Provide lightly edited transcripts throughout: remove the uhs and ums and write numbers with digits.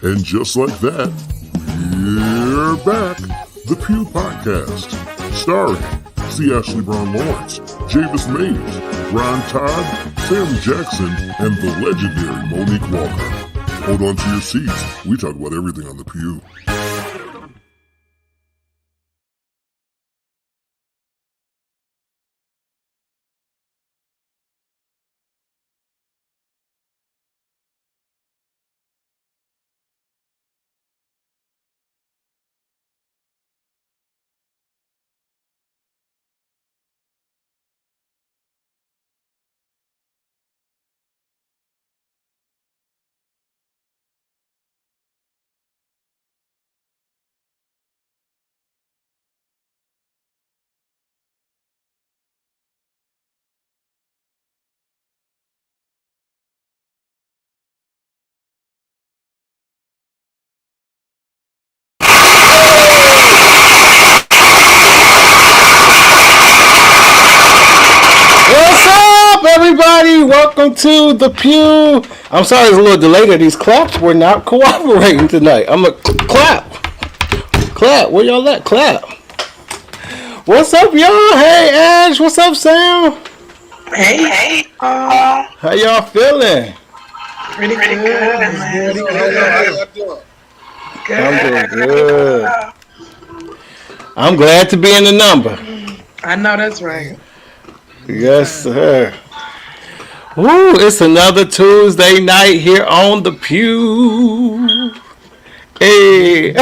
And just like that, we're back. The Pew Podcast. Starring C. Ashley Brown Lawrence, Javis Mays, Ron Todd, Sam Jackson, and the legendary Monique Walker. Hold on to your seats. We talk about everything on the Pew. Everybody, welcome to the Pew. I'm sorry it's a little delayed. These claps were not cooperating tonight. I'm a clap. Where y'all at? Clap. What's up, y'all? Hey, Ash. What's up, Sam? Hey. How y'all feeling? Pretty good. I'm doing good. I'm glad to be in the number. I know that's right. Yes, sir. Woo, it's another Tuesday night here on the Pew. Hey.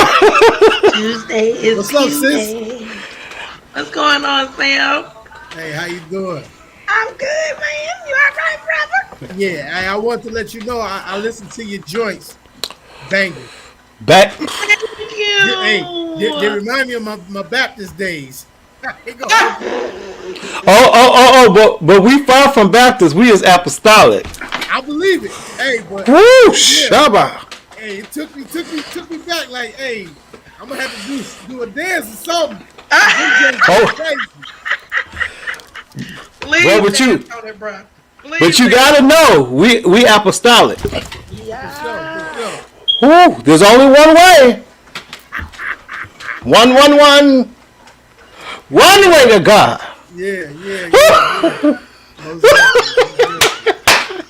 Tuesday is What's up, sis? What's going on, Sam? Hey, how you doing? I'm good, man. You all right, brother? Yeah, I want to let you know I listened to your joints. Banging. Back. Thank you. Hey, they remind me of my Baptist days. But we far from Baptists. We is apostolic. I believe it. Hey, but Woo, yeah. Shabba. Hey, it took me back. Like, hey, I'm gonna have to do a dance or something. Please, but you, on it, bro. Please, but you gotta know, we apostolic. Yeah. For sure. Woo, there's only one way. One way to God. Yeah.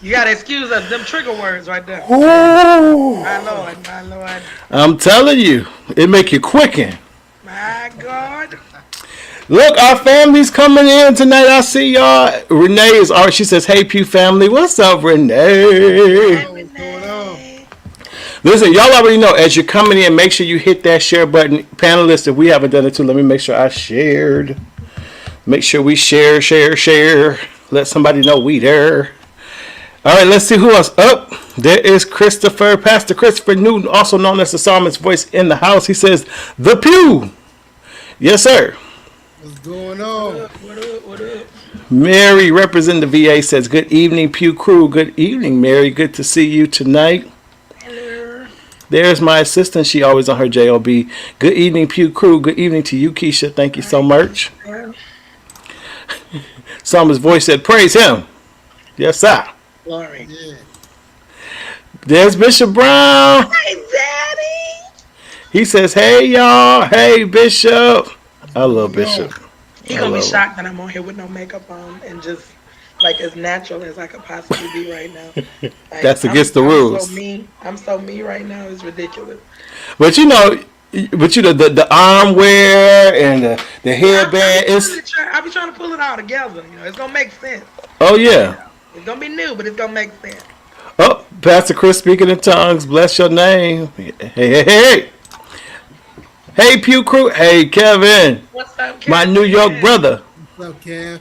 You gotta excuse us. Them trigger words right there. Ooh. My Lord. I'm telling you, it make you quicken. My God. Look, our family's coming in tonight. I see y'all. Renee is already. She says, "Hey, Pew family, what's up, Renee?" What's going on? Listen, y'all already know. As you're coming in, make sure you hit that share button. Panelists, if we haven't done it too, let me make sure I shared. Make sure we share. Let somebody know we there. All right, let's see who else. Up there is Pastor Christopher Newton, also known as the psalmist voice in the house. He says, "The Pew." Yes, sir. What's going on? What up? Mary, representing the VA, says, "Good evening, Pew crew." Good evening, Mary. Good to see you tonight. Hello. There's my assistant. She always on her JOB. Good evening, Pew crew. Good evening to you, Keisha. Thank you so much. Psalmist voice said, "Praise him." Yes, sir. Glory. Yeah. There's Bishop Brown. Hey, Daddy. He says, "Hey, y'all. Hey, Bishop." I love Bishop. He gonna be shocked that I'm on here with no makeup on and just like as natural as I could possibly be right now. Like, That's against the rules. I'm so me right now. It's ridiculous. But you know the arm wear and the headband. I be trying to pull it all together. You know, it's gonna make sense. Oh yeah. It's gonna be new, but it's gonna make sense. Oh, Pastor Chris speaking in tongues. Bless your name. Hey. Hey, Pew crew. Hey, Kevin. What's up, Kevin? My New York brother. What's up, Kev?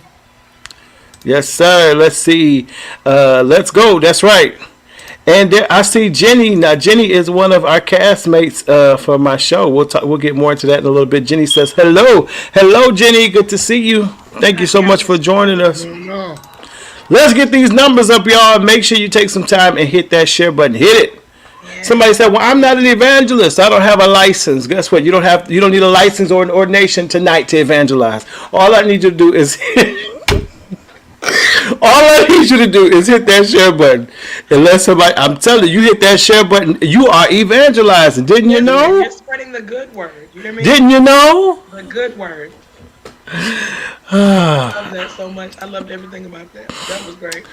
Yes, sir. Let's see. Let's go. That's right. And there, I see Jenny. Now, Jenny is one of our castmates for my show. We'll get more into that in a little bit. Jenny says, "Hello. Hello, Jenny. Good to see you. Thank you so much for joining us." Let's get these numbers up, y'all. Make sure you take some time and hit that share button. Hit it. Yeah. Somebody said, "Well, I'm not an evangelist. I don't have a license." Guess what? You don't need a license or an ordination tonight to evangelize. All I need you to do is I need you to do is hit that share button. And let somebody, I'm telling you, hit that share button. You are evangelizing. Didn't you know? You're spreading the good word. You hear me? Didn't you know? The good word. I love that so much. I loved everything about that. That was great.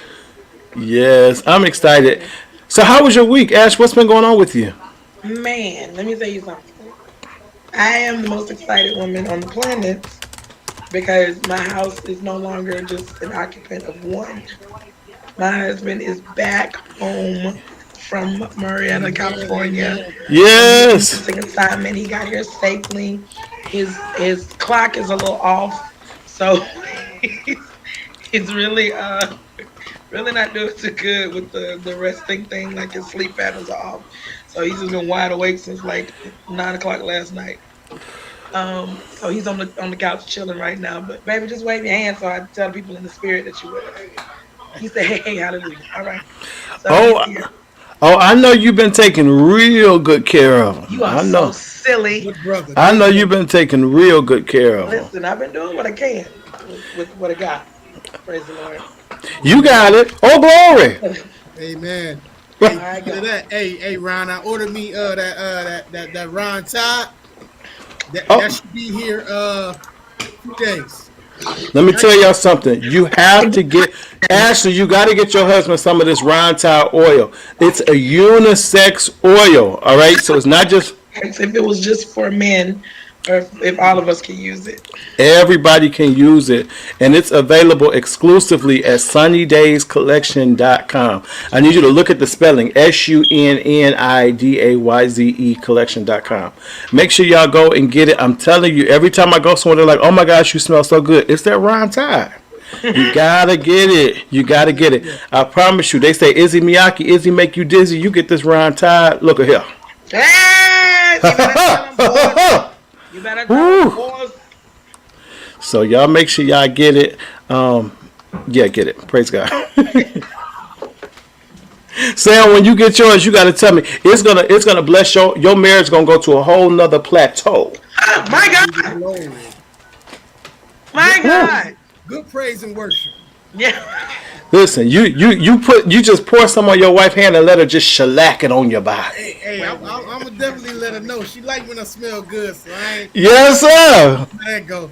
Yes, I'm excited. So, how was your week, Ash? What's been going on with you? Man, let me tell you something. I am the most excited woman on the planet because my house is no longer just an occupant of one. My husband is back home from Marietta, California, from his Yes. nursing assignment. He got here safely. His clock is a little off, so he's, he's really not doing too good with the resting thing. Like his sleep patterns are off, so he's just been wide awake since like 9 o'clock last night. So he's on the couch chilling right now. But baby, just wave your hand so I tell people in the spirit that you with us. He said, "Hey, hallelujah." All right. So he's Oh, here. oh, I know you've been taking real good care of him. You are I so know. silly. Good brother. I Good know brother. you've been taking real good care of him. Listen, I've been doing what I can with what I got. Praise the Lord. You got it. Oh, glory. Amen. Hey, My look at God. that. Hey, Ron, I ordered me that Ron Todd. That Oh, should be here 2 days. let me tell y'all something. You have to get, Ashley, you got to get your husband some of this Ron Todd oil. It's a unisex oil, all right? So it's not just If it was just for men, or if all of us could use it. everybody can use it. And it's available exclusively at sunnydayscollection.com. I need you to look at the spelling, SUNNIDAYZE collection.com. Make sure y'all go and get it. I'm telling you, every time I go somewhere, they're like, oh my gosh, you smell so good. It's that Ron Todd. You gotta get it. You gotta get it. I promise you. They say Izzy Miyake, Izzy make you dizzy. You get this Ron Todd. Look at here. Hey, you better tell them, boys. You better tell them, Woo. boys. So y'all make sure y'all get it. Yeah, get it. Praise God. Sam, when you get yours, you gotta tell me it's gonna bless your marriage. Gonna go to a whole nother plateau. Oh, my God. Lord. My God. Good praise and worship. Yeah. Listen, you just pour some on your wife's hand and let her just shellac it on your body. Hey, I'm gonna definitely let her know. She like when I smell good, so I ain't Yes, sir. let that go.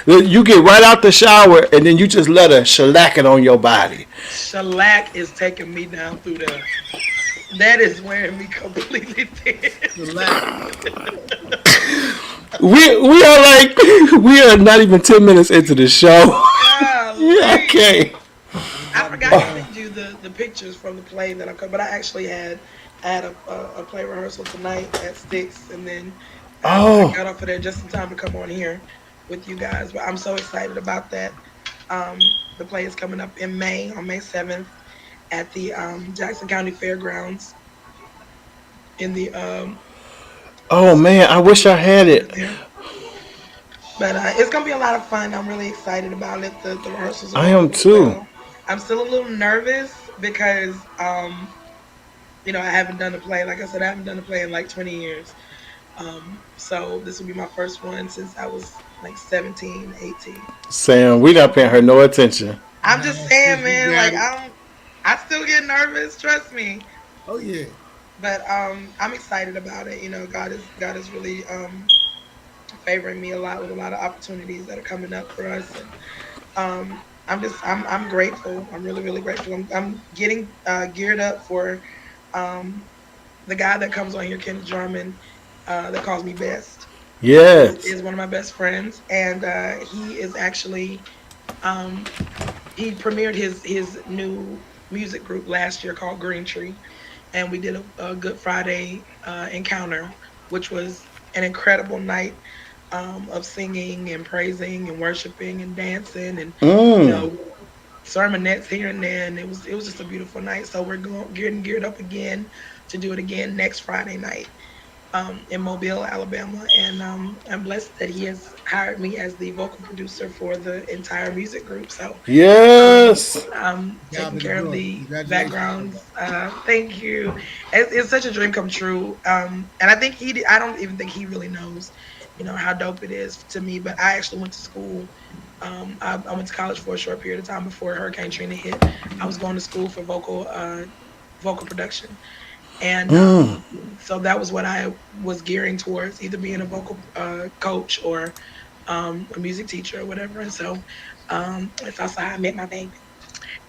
You get right out the shower and then you just let her shellac it on your body. Shellac is taking me down through there. That is wearing me completely thin. Relax. We are not even 10 minutes into the show. Golly. Okay. I forgot to send you the pictures from the play that I cut, but I actually had a play rehearsal tonight at 6, and then I got off of there just in time to come on here with you guys. But I'm so excited about that. The play is coming up in May, on May 7th, at the Jackson County Fairgrounds in the Oh man, I wish I had it. there. But it's gonna be a lot of fun. I'm really excited about it. The rehearsals are I going am really too. well. I'm still a little nervous because I haven't done a play. Like I said, I haven't done a play in like 20 years. So this will be my first one since I was like 17, 18. Sam, we not paying her no attention. I'm just saying, You man. got Like it. I still get nervous. Trust me. Oh yeah. But I'm excited about it. God is really favoring me a lot with a lot of opportunities that are coming up for us, and I'm grateful. I'm really really grateful. I'm getting geared up for um, the guy that comes on here, Kenneth Jarman, that calls me best. Yes. Is one of my best friends, and he is actually um, he premiered his new music group last year called Green Tree, and we did a Good Friday encounter, which was an incredible night of singing and praising and worshiping and dancing and you Mm. know sermonettes here and there, and it was just a beautiful night. So we're getting geared up again to do it again next Friday night in Mobile, Alabama, and I'm blessed that he has hired me as the vocal producer for the entire music group. So Yes. I'm God taking be the care of glory. the Congratulations. backgrounds. Thank you. It's such a dream come true. And I think I don't even think he really knows, how dope it is to me. But I actually went to school I went to college for a short period of time before Hurricane Trina hit. I was going to school for vocal production, and so that was what I was gearing towards, either being a vocal coach or a music teacher or whatever. And so it's also how I met my baby.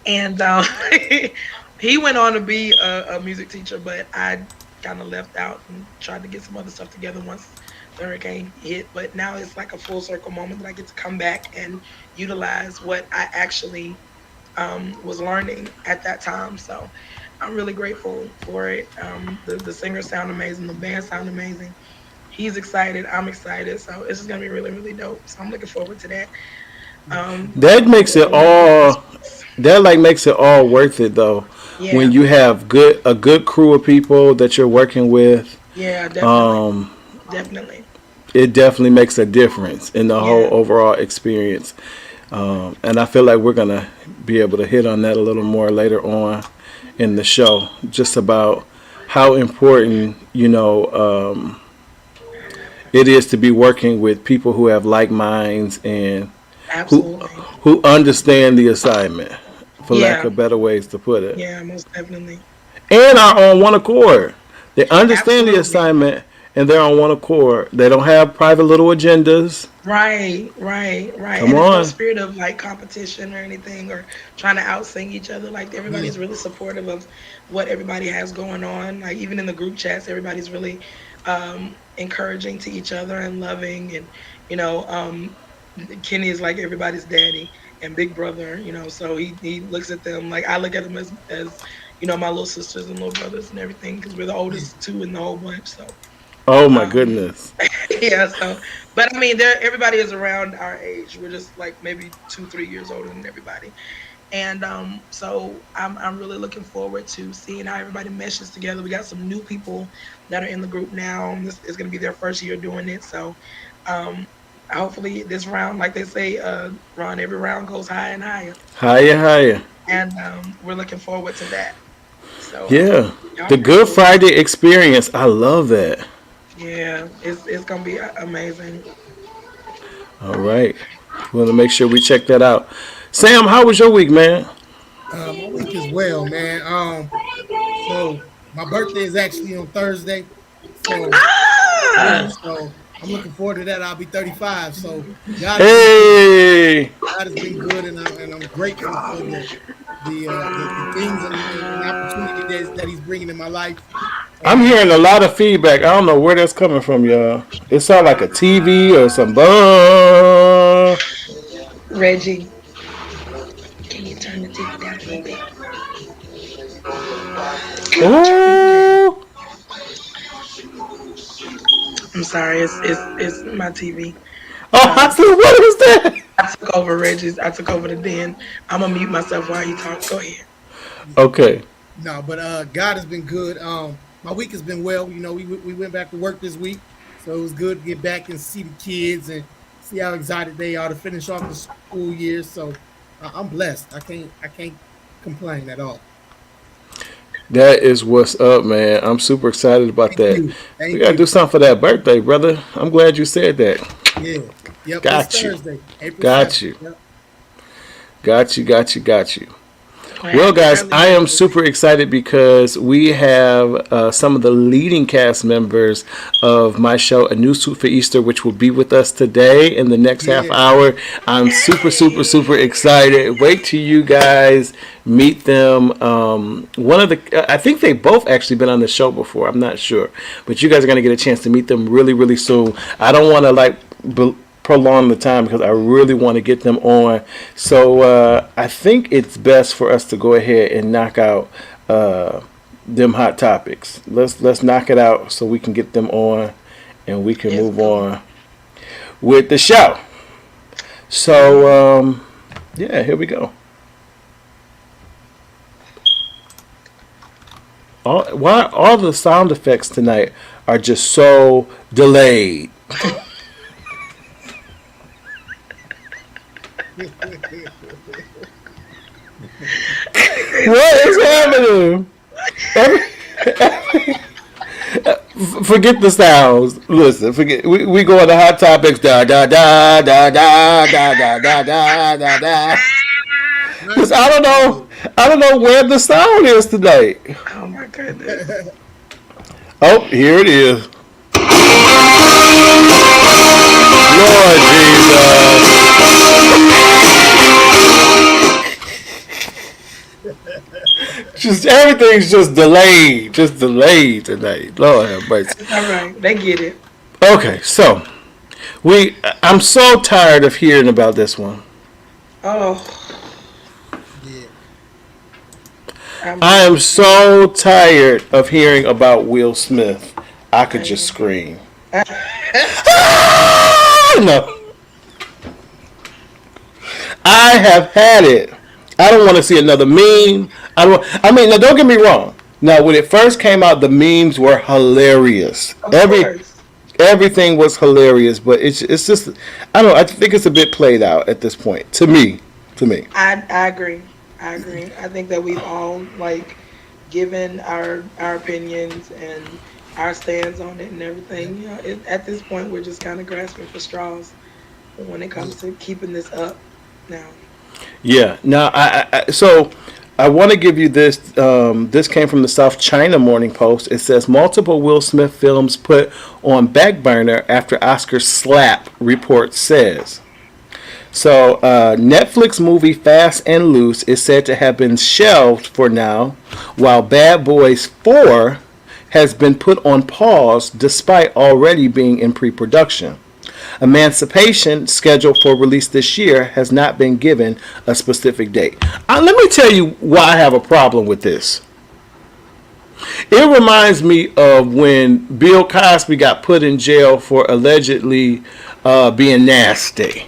And he went on to be a music teacher, but I kind of left out and tried to get some other stuff together once the hurricane hit. But now it's like a full circle moment that I get to come back and utilize what I actually was learning at that time. So I'm really grateful for it. The singers sound amazing. The band sound amazing. He's excited. I'm excited. So it's just going to be really, really dope. So I'm looking forward to that. That makes it all. That like makes it all worth it though. Yeah. When you have a good crew of people that you're working with. Yeah, definitely. Definitely. It definitely makes a difference in the whole overall experience. And I feel like we're gonna be able to hit on that a little more later on in the show, just about how important it is to be working with people who have like minds and who understand the assignment, for lack of better ways to put it. Yeah, most definitely. And are on one accord. They understand the assignment and they're on one accord. They don't have private little agendas. Right. Come and on. there's no spirit of like competition or anything or trying to outsing each other. Like everybody's really supportive of what everybody has going on. Like even in the group chats, everybody's really encouraging to each other and loving. And Kenny is like everybody's daddy and big brother. So he looks at them like I look at them as my little sisters and little brothers and everything, because we're the oldest two in the whole bunch. So. Oh my goodness. Yeah. So, but I mean, everybody is around our age. We're just like maybe 2-3 years older than everybody. And so I'm really looking forward to seeing how everybody meshes together. We got some new people that are in the group now. This is going to be their first year doing it. So hopefully this round, like they say, Ron, every round goes higher and higher. Higher. And we're looking forward to that. So yeah, the Good Friday experience. I love that. Yeah, it's going to be amazing. All right. We want to make sure we check that out. Sam, how was your week, man? My week is well, man. So my birthday is actually on Thursday. So I'm looking forward to that. I'll be 35. So God has been good, and I'm grateful for the things and opportunities that He's bringing in my life. I'm hearing a lot of feedback. I don't know where that's coming from, y'all. It sounds like a TV or some buzz. Reggie, can you turn the TV down a little bit? Ooh. I'm sorry, it's my TV. Oh, I said, what is that? I took over Reggie's. I took over the den. I'm gonna mute myself while you talk. Go ahead. Okay. No, but God has been good. My week has been well. We went back to work this week, so it was good to get back and see the kids and see how excited they are to finish off the school year. So I'm blessed. I can't complain at all. That is what's up, man. I'm super excited about that. We gotta do something for that birthday, brother. I'm glad you said that. Yeah. Yep. Got you. Thursday, April Got 7th. you. Yep. Got you. Well, guys, I am super excited because we have some of the leading cast members of my show, A New Suit for Easter, which will be with us today in the next half hour. I'm super excited. Wait till you guys meet them. I think they both actually been on the show before. I'm not sure, but you guys are going to get a chance to meet them really soon. I don't want to prolong the time because I really want to get them on. So I think it's best for us to go ahead and knock out them hot topics. Let's knock it out so we can get them on and we can move on with the show. So here we go. Why all the sound effects tonight are just so delayed? What is happening? Forget the sounds. Listen, forget. We go into hot topics. Da da da da da da da da da da da. Because I don't know where the sound is today. Oh my goodness. Oh, here it is. Lord Jesus. Just everything's just delayed tonight. Lord have mercy. All right, they get it. Okay, so I'm so tired of hearing about this one. Oh, Yeah. I am so tired of hearing about Will Smith. I could just scream. No. I have had it. I don't want to see another meme. I mean, now don't get me wrong. Now, when it first came out, the memes were hilarious. of course. Everything was hilarious, but it's just I don't know. I think it's a bit played out at this point. To me. I agree. I think that we've all given our opinions and our stands on it and everything. You know, at this point, we're just kind of grasping for straws when it comes to keeping this up now. Yeah. Now, so I want to give you this. This came from the South China Morning Post. It says multiple Will Smith films put on back burner after Oscar slap, report says. So Netflix movie Fast and Loose is said to have been shelved for now, while Bad Boys 4 has been put on pause despite already being in pre-production. Emancipation, scheduled for release this year, has not been given a specific date. Let me tell you why I have a problem with this. It reminds me of when Bill Cosby got put in jail for allegedly being nasty.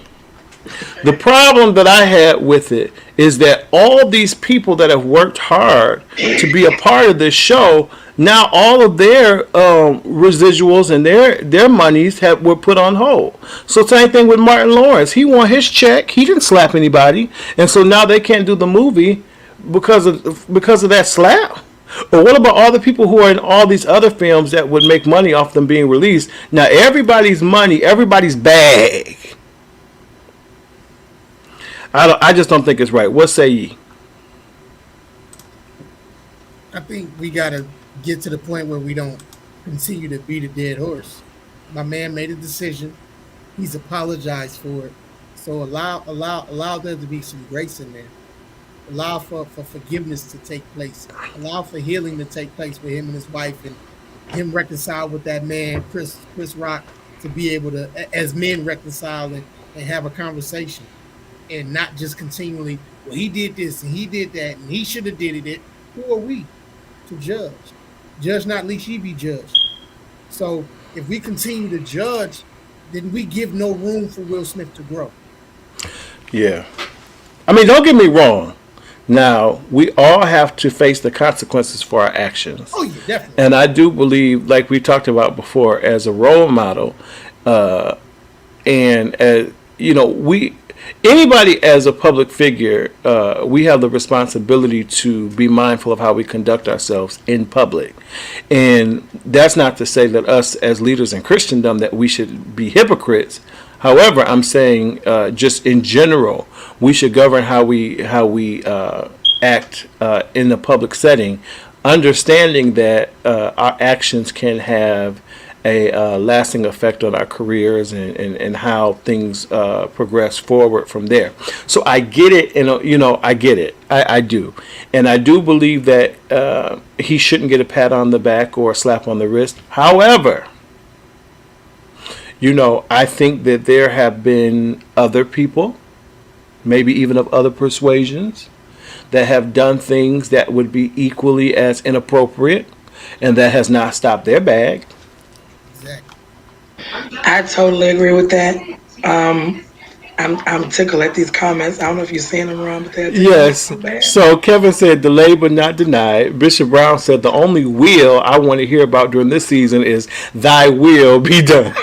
The problem that I had with it is that all these people that have worked hard to be a part of this show, now all of their residuals and their monies were put on hold. So same thing with Martin Lawrence. He won his check. He didn't slap anybody, and so now they can't do the movie because of that slap. Or what about all the people who are in all these other films that would make money off them being released? Now everybody's money, everybody's bag. I just don't think it's right. What say ye? I think we gotta get to the point where we don't continue to beat a dead horse. My man made a decision. He's apologized for it. So allow there to be some grace in there. Allow for forgiveness to take place. Allow for healing to take place with him and his wife, and him reconcile with that man, Chris Rock, to be able to, as men, reconcile and have a conversation. And not just continually, well, he did this and he did that and he should have did it. Who are we to judge? Judge not, lest ye be judged. So if we continue to judge, then we give no room for Will Smith to grow. Yeah. I mean, don't get me wrong. Now, we all have to face the consequences for our actions. Oh, yeah, definitely. And I do believe, like we talked about before, as a role model, and as, anybody as a public figure, we have the responsibility to be mindful of how we conduct ourselves in public. And that's not to say that us as leaders in Christendom that we should be hypocrites. However, I'm saying just in general, we should govern how we act in the public setting, understanding that our actions can have a lasting effect on our careers and how things progress forward from there. So I get it, and I get it. I do, and I do believe that he shouldn't get a pat on the back or a slap on the wrist. However, I think that there have been other people, maybe even of other persuasions, that have done things that would be equally as inappropriate, and that has not stopped their bag. I totally agree with that. I'm tickled at these comments. I don't know if you're seeing them, Ron, but they're yes. So Kevin said, delayed but not denied. Bishop Brown said, the only will I want to hear about during this season is thy will be done.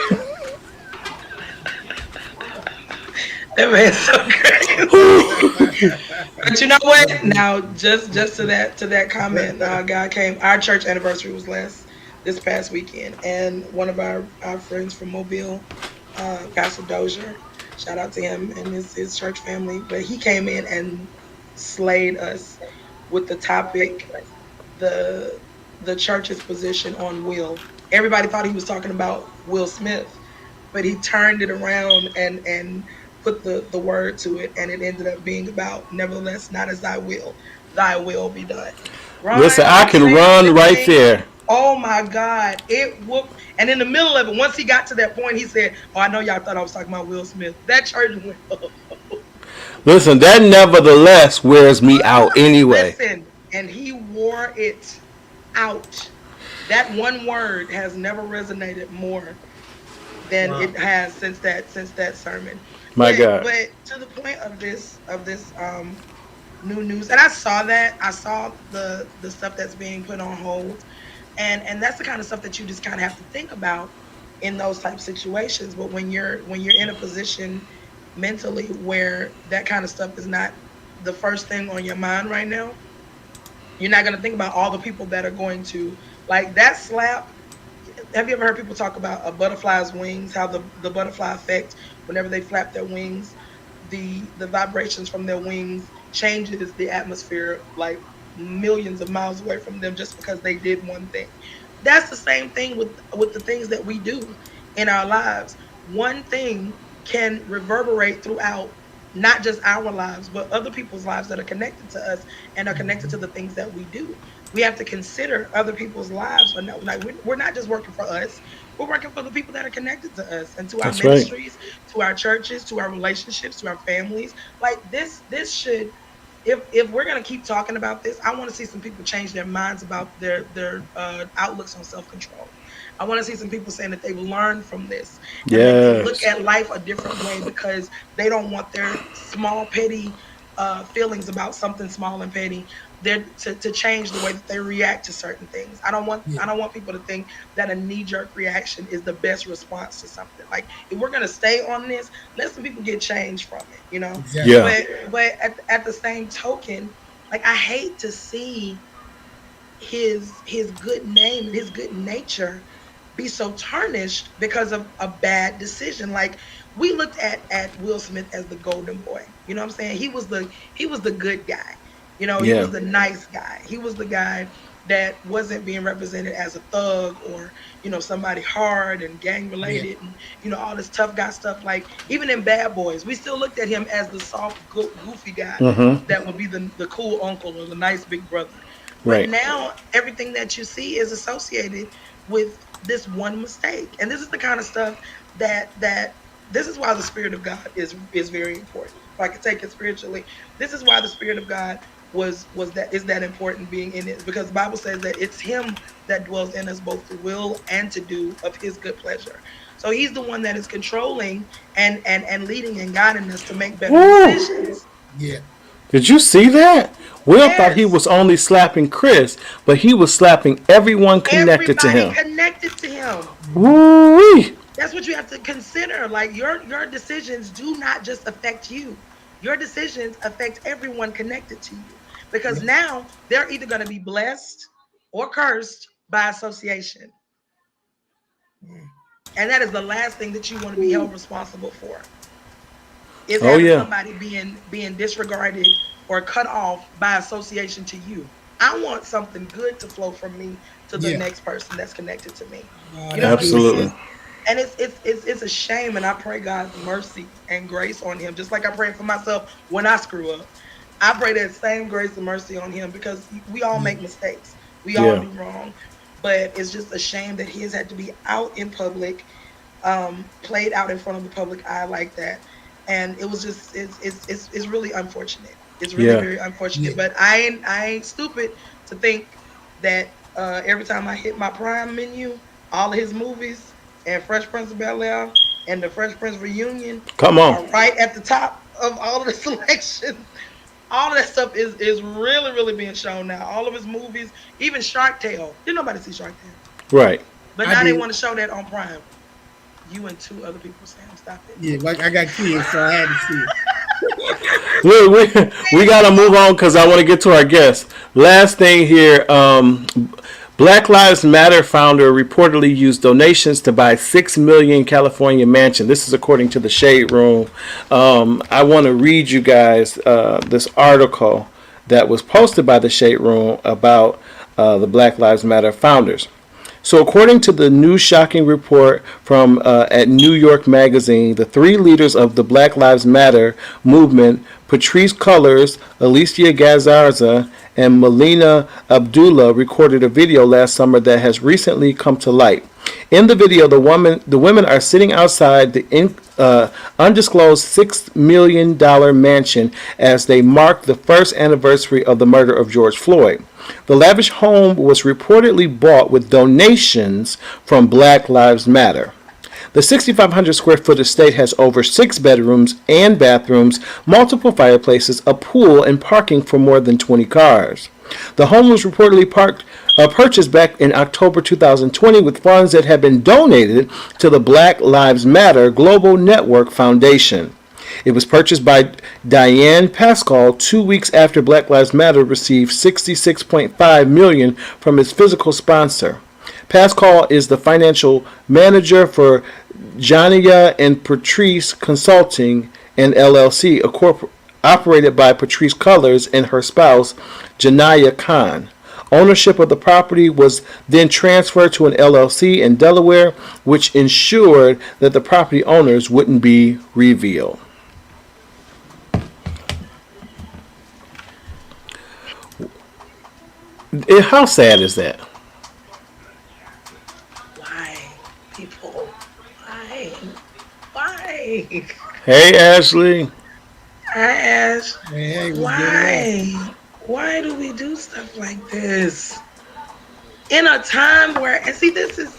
That man's so crazy. But you know what? Now, just to that comment, God came. Our church anniversary was this past weekend, and one of our friends from Mobile, Pastor Dozier, shout out to him and his church family, but he came in and slayed us with the topic, the church's position on Will. Everybody thought he was talking about Will Smith, but he turned it around and put the word to it, and it ended up being about, nevertheless, not as thy will be done. Ron, Listen, I can run right there. Oh my God, it whooped. And in the middle of it, once he got to that point, he said, "Oh, I know y'all thought I was talking about Will Smith." That church went up. Listen, that nevertheless wears me out anyway. Listen, and he wore it out. That one word has never resonated more than it has since that sermon. God. But to the point of this new news, and I saw the stuff that's being put on hold, and that's the kind of stuff that you just kind of have to think about in those type of situations. But when you're in a position mentally where that kind of stuff is not the first thing on your mind right now, you're not going to think about all the people that are going to, like, that slap. Have you ever heard people talk about a butterfly's wings, how the butterfly effect, whenever they flap their wings, the vibrations from their wings changes the atmosphere like millions of miles away from them just because they did one thing? That's the same thing with the things that we do in our lives. One thing can reverberate throughout not just our lives, but other people's lives that are connected to us and are connected to the things that we do. We have to consider other people's lives. Like, we're not just working for us. We're working for the people that are connected to us and to our ministries, to our churches, to our relationships, to our families. Like, this should, if we're going to keep talking about this, I want to see some people change their minds about their outlooks on self-control. I want to see some people saying that they've learned from this. And they look at life a different way because they don't want their small, petty feelings about something small and petty to change the way that they react to certain things. I don't want people to think that a knee-jerk reaction is the best response to something. Like, if we're gonna stay on this, let some people get change from it, you know? Exactly. Yeah. But at the same token, like, I hate to see his good name and his good nature be so tarnished because of a bad decision. Like, we looked at Will Smith as the golden boy. You know what I'm saying? He was the good guy. You know, he was the nice guy. He was the guy that wasn't being represented as a thug or, you know, somebody hard and gang related and, you know, all this tough guy stuff. Like, even in Bad Boys, we still looked at him as the soft, goofy guy that would be the cool uncle or the nice big brother. But now everything that you see is associated with this one mistake. And this is the kind of stuff that this is why the Spirit of God is very important. If I could take it spiritually, this is why the Spirit of God is that important being in it, because the Bible says that it's Him that dwells in us both to will and to do of His good pleasure. So He's the one that is controlling and leading and guiding us to make better decisions. Yeah. Did you see that? Will thought he was only slapping Chris, but he was slapping everyone connected to him. Connected to him. Woo-wee. That's what you have to consider. Like, your decisions do not just affect you. Your decisions affect everyone connected to you. Because now they're either going to be blessed or cursed by association. And that is the last thing that you want to be held responsible for. Is having somebody being disregarded or cut off by association to you. I want something good to flow from me to the next person that's connected to me. You know, absolutely. And it's a shame, and I pray God's mercy and grace on him, just like I pray for myself when I screw up. I pray that same grace and mercy on him, because we all make mistakes. We all do wrong. But it's just a shame that he has had to be out in public, played out in front of the public eye like that. And it was just, it's really unfortunate. It's really very unfortunate. Yeah. But I ain't stupid to think that every time I hit my Prime menu, all of his movies and Fresh Prince of Bel-Air and the Fresh Prince reunion are right at the top of all of the selections. All of that stuff is really, really being shown now. All of his movies, even Shark Tale. Didn't nobody see Shark Tale? Right. But now they want to show that on Prime. You and two other people saying, stop it. Yeah, like I got kids, so I had to see it. Look, we got to move on because I want to get to our guest. Last thing here, Black Lives Matter founder reportedly used donations to buy 6 million California mansion. This is according to the Shade Room. I want to read you guys this article that was posted by the Shade Room about the Black Lives Matter founders. So according to the new shocking report from at New York Magazine, the three leaders of the Black Lives Matter movement, Patrisse Cullors, Alicia Garza, and Melina Abdullah, recorded a video last summer that has recently come to light. In the video, the women are sitting outside the undisclosed $6 million mansion as they mark the first anniversary of the murder of George Floyd. The lavish home was reportedly bought with donations from Black Lives Matter. The 6,500 square foot estate has over 6 bedrooms and bathrooms, multiple fireplaces, a pool, and parking for more than 20 cars. The home was reportedly purchased back in October 2020 with funds that had been donated to the Black Lives Matter Global Network Foundation. It was purchased by Diane Pascal 2 weeks after Black Lives Matter received $66.5 million from its physical sponsor. Pascal is the financial manager for Jania and Patrisse Consulting and LLC, operated by Patrisse Cullors and her spouse, Janaya Khan. Ownership of the property was then transferred to an LLC in Delaware, which ensured that the property owners wouldn't be revealed. How sad is that? Why, people? Why? Hey, Ashley. I ask, Hey, what's why? Why do we do stuff like this? In a time where, and see, this is,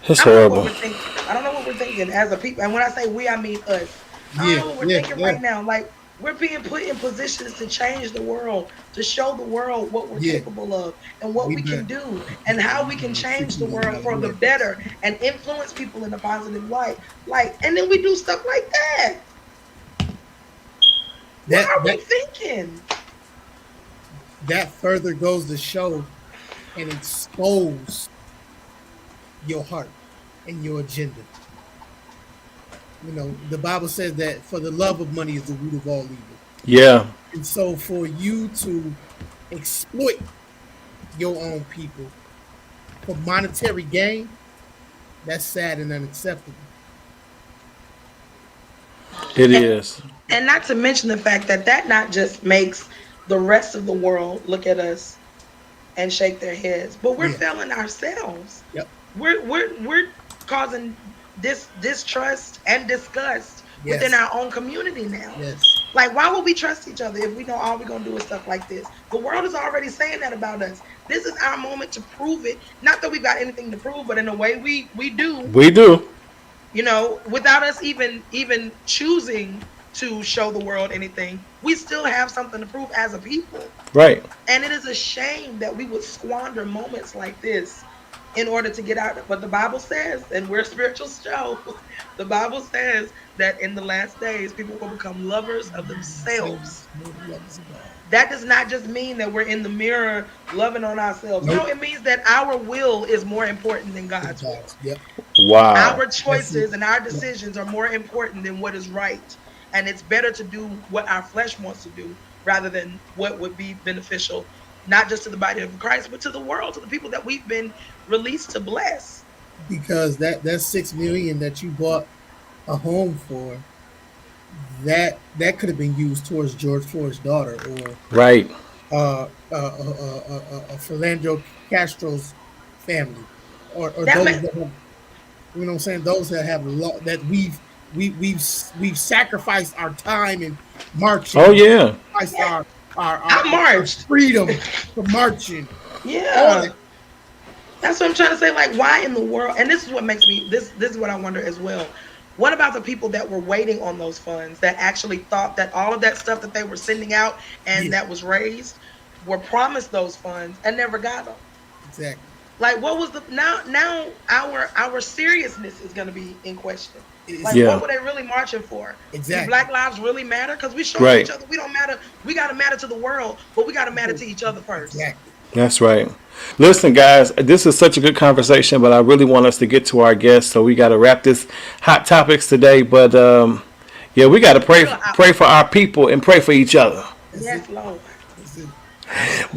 It's I don't know what horrible. we're thinking. I don't know what we're thinking as a people. And when I say we, I mean us. I don't know what we're thinking right now. Like, we're being put in positions to change the world, to show the world what we're capable of and what we can do and how we can change the world for the better and influence people in a positive light. Like, and then we do stuff like that. What are we thinking? That further goes to show and expose your heart and your agenda. You know, the Bible says that for the love of money is the root of all evil. Yeah. And so for you to exploit your own people for monetary gain, that's sad and unacceptable. It is. And not to mention the fact that that not just makes the rest of the world look at us and shake their heads, but we're failing ourselves. Yep. We're causing distrust and disgust within our own community now. Yes. Like, why would we trust each other if we know all we're gonna do is stuff like this? The world is already saying that about us. This is our moment to prove it. Not that we've got anything to prove, but in a way we do. We do. You know, without us even choosing to show the world anything, we still have something to prove as a people. Right. And it is a shame that we would squander moments like this in order to get out. But the Bible says, and we're a spiritual show, the Bible says that in the last days, people will become lovers of themselves. That does not just mean that we're in the mirror loving on ourselves. No, it means that our will is more important than God's will. Yep. Wow. Our choices and our decisions are more important than what is right. And it's better to do what our flesh wants to do rather than what would be beneficial, not just to the body of Christ, but to the world, to the people that we've been released to bless. Because that $6 million that you bought a home for, that could have been used towards George Floyd's daughter, or Right. Philando Castro's family, or those that have, you know what I'm saying, those that have that we've sacrificed our time in marching. Oh yeah. Our marched. Freedom for marching. Yeah. That's what I'm trying to say. Like, why in the world? And this is what makes me, this is what I wonder as well. What about the people that were waiting on those funds, that actually thought that all of that stuff that they were sending out and that was raised were promised those funds and never got them? Exactly. Like, what was the, now our seriousness is going to be in question. Like, what were they really marching for? Exactly. Do Black lives really matter? Because we show each other we don't matter. We got to matter to the world, but we got to matter to each other first. Exactly. That's right. Listen, guys, this is such a good conversation, but I really want us to get to our guests, so we got to wrap this hot topics today. But yeah, we got to pray for our people and pray for each other. Yes, Lord.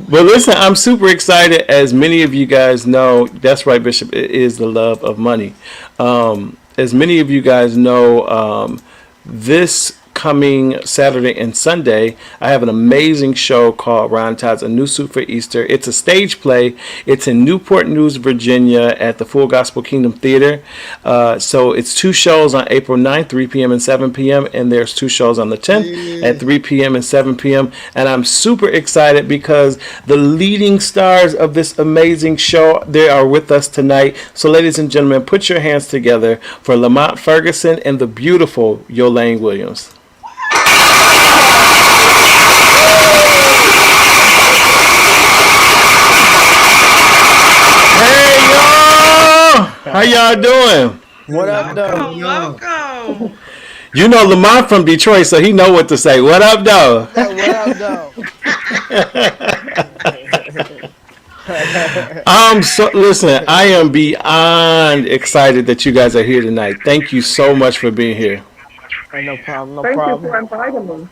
But listen, I'm super excited. As many of you guys know, that's right, Bishop, it is the love of money. As many of you guys know, this coming Saturday and Sunday, I have an amazing show called Ron Todd's A New Suit for Easter. It's a stage play. It's in Newport News, Virginia at the Full Gospel Kingdom Theater. So it's 2 shows on April 9th, 3 p.m. and 7 p.m. And there's 2 shows on the 10th at 3 p.m. and 7 p.m. And I'm super excited because the leading stars of this amazing show, they are with us tonight. So ladies and gentlemen, put your hands together for Lamont Ferguson and the beautiful Yolaine Williams. Hey y'all! How y'all doing? What up, though? Welcome. You know Lamont from Detroit, so he know what to say. What up, though? What up, though? Listen, I am beyond excited that you guys are here tonight. Thank you so much for being here. No problem. Thank you for inviting me.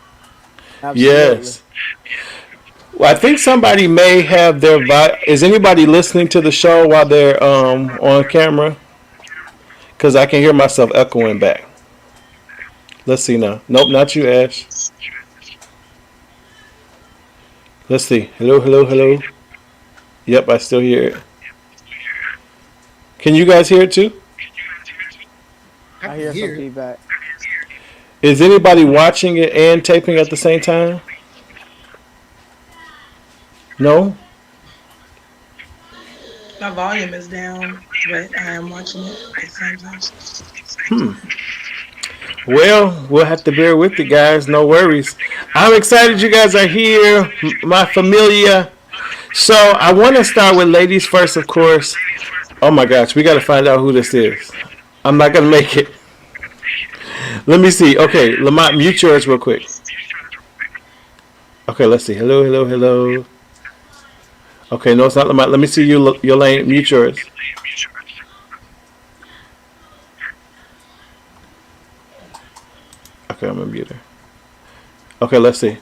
Absolutely. Yes. Well, I think somebody may have their. Is anybody listening to the show while they're on camera? Because I can hear myself echoing back. Let's see now. Nope, not you, Ash. Let's see. Hello, hello, hello. Yep, I still hear it. Can you guys hear it too? I hear some feedback. Is anybody watching it and taping at the same time? No? My volume is down, but I am watching it at the same time. Well, we'll have to bear with it, guys. No worries. I'm excited you guys are here, my familia. So I want to start with ladies first, of course. Oh my gosh, we got to find out who this is. I'm not going to make it. Let me see. Okay, Lamont, mute yours real quick. Okay, let's see. Hello, hello, hello. Okay, no, it's not Lamont. Let me see you, Yolaine. Mute yours. Okay, I'm going to mute her. Okay, let's see.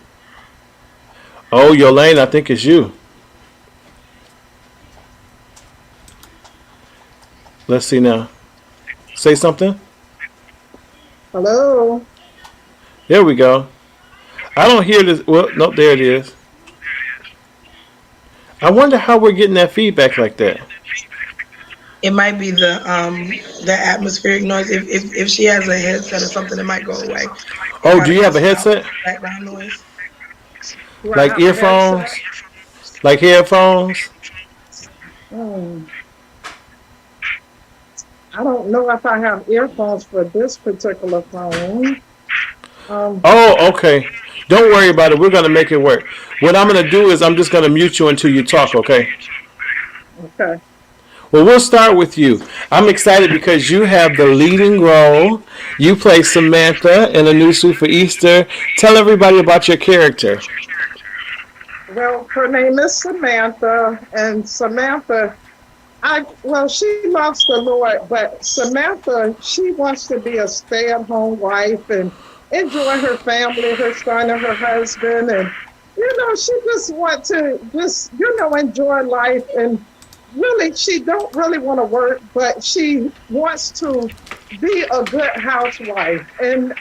Oh, Yolaine, I think it's you. Let's see now. Say something. Hello. There we go. I don't hear this. Well, no, there it is. I wonder how we're getting that feedback like that. It might be the atmospheric noise. If she has a headset or something, it might go away. Oh, do you have a headset? Background noise. Like earphones? Like headphones? I don't know if I have earphones for this particular phone. Oh, okay. Don't worry about it. We're going to make it work. What I'm going to do is I'm just going to mute you until you talk, okay? Okay. Well, we'll start with you. I'm excited because you have the leading role. You play Samantha in A New Suit for Easter. Tell everybody about your character. Well, her name is Samantha, and Samantha, she loves the Lord, but Samantha, she wants to be a stay-at-home wife and enjoy her family, her son and her husband, and she just want to enjoy life, and really she don't really want to work, but she wants to be a good housewife. And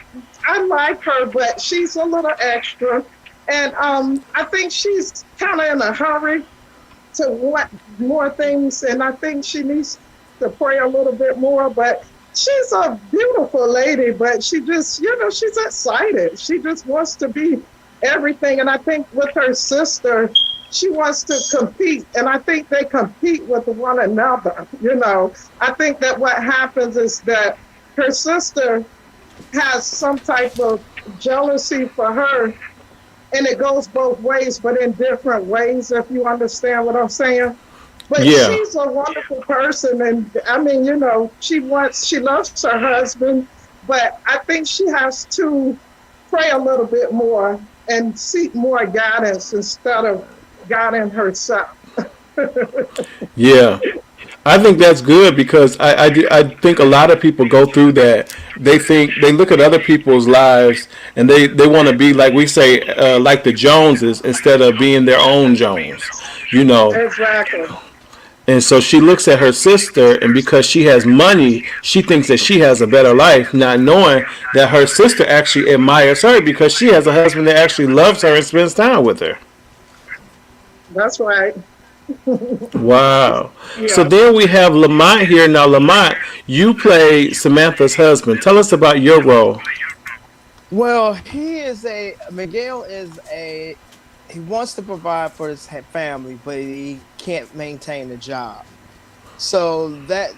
I like her, but she's a little extra, and I think she's kind of in a hurry to want more things, and I think she needs to pray a little bit more. But she's a beautiful lady, but she just, she's excited. She just wants to be everything. And I think with her sister, she wants to compete, and I think they compete with one another. I think that what happens is that her sister has some type of jealousy for her, and it goes both ways, but in different ways, if you understand what I'm saying. But yeah, she's a wonderful person, and I mean, she loves her husband, but I think she has to pray a little bit more and seek more guidance instead of guiding herself. Yeah. I think that's good because I think a lot of people go through that. They think they look at other people's lives and they want to be like we say like the Joneses instead of being their own Jones, you know. Exactly. And so she looks at her sister, and because she has money, she thinks that she has a better life, not knowing that her sister actually admires her because she has a husband that actually loves her and spends time with her. That's right. Wow. So Yeah. then we have Lamont here. Now, Lamont, you play Samantha's husband. Tell us about your role. Well, Miguel is he wants to provide for his family, but he can't maintain a job. So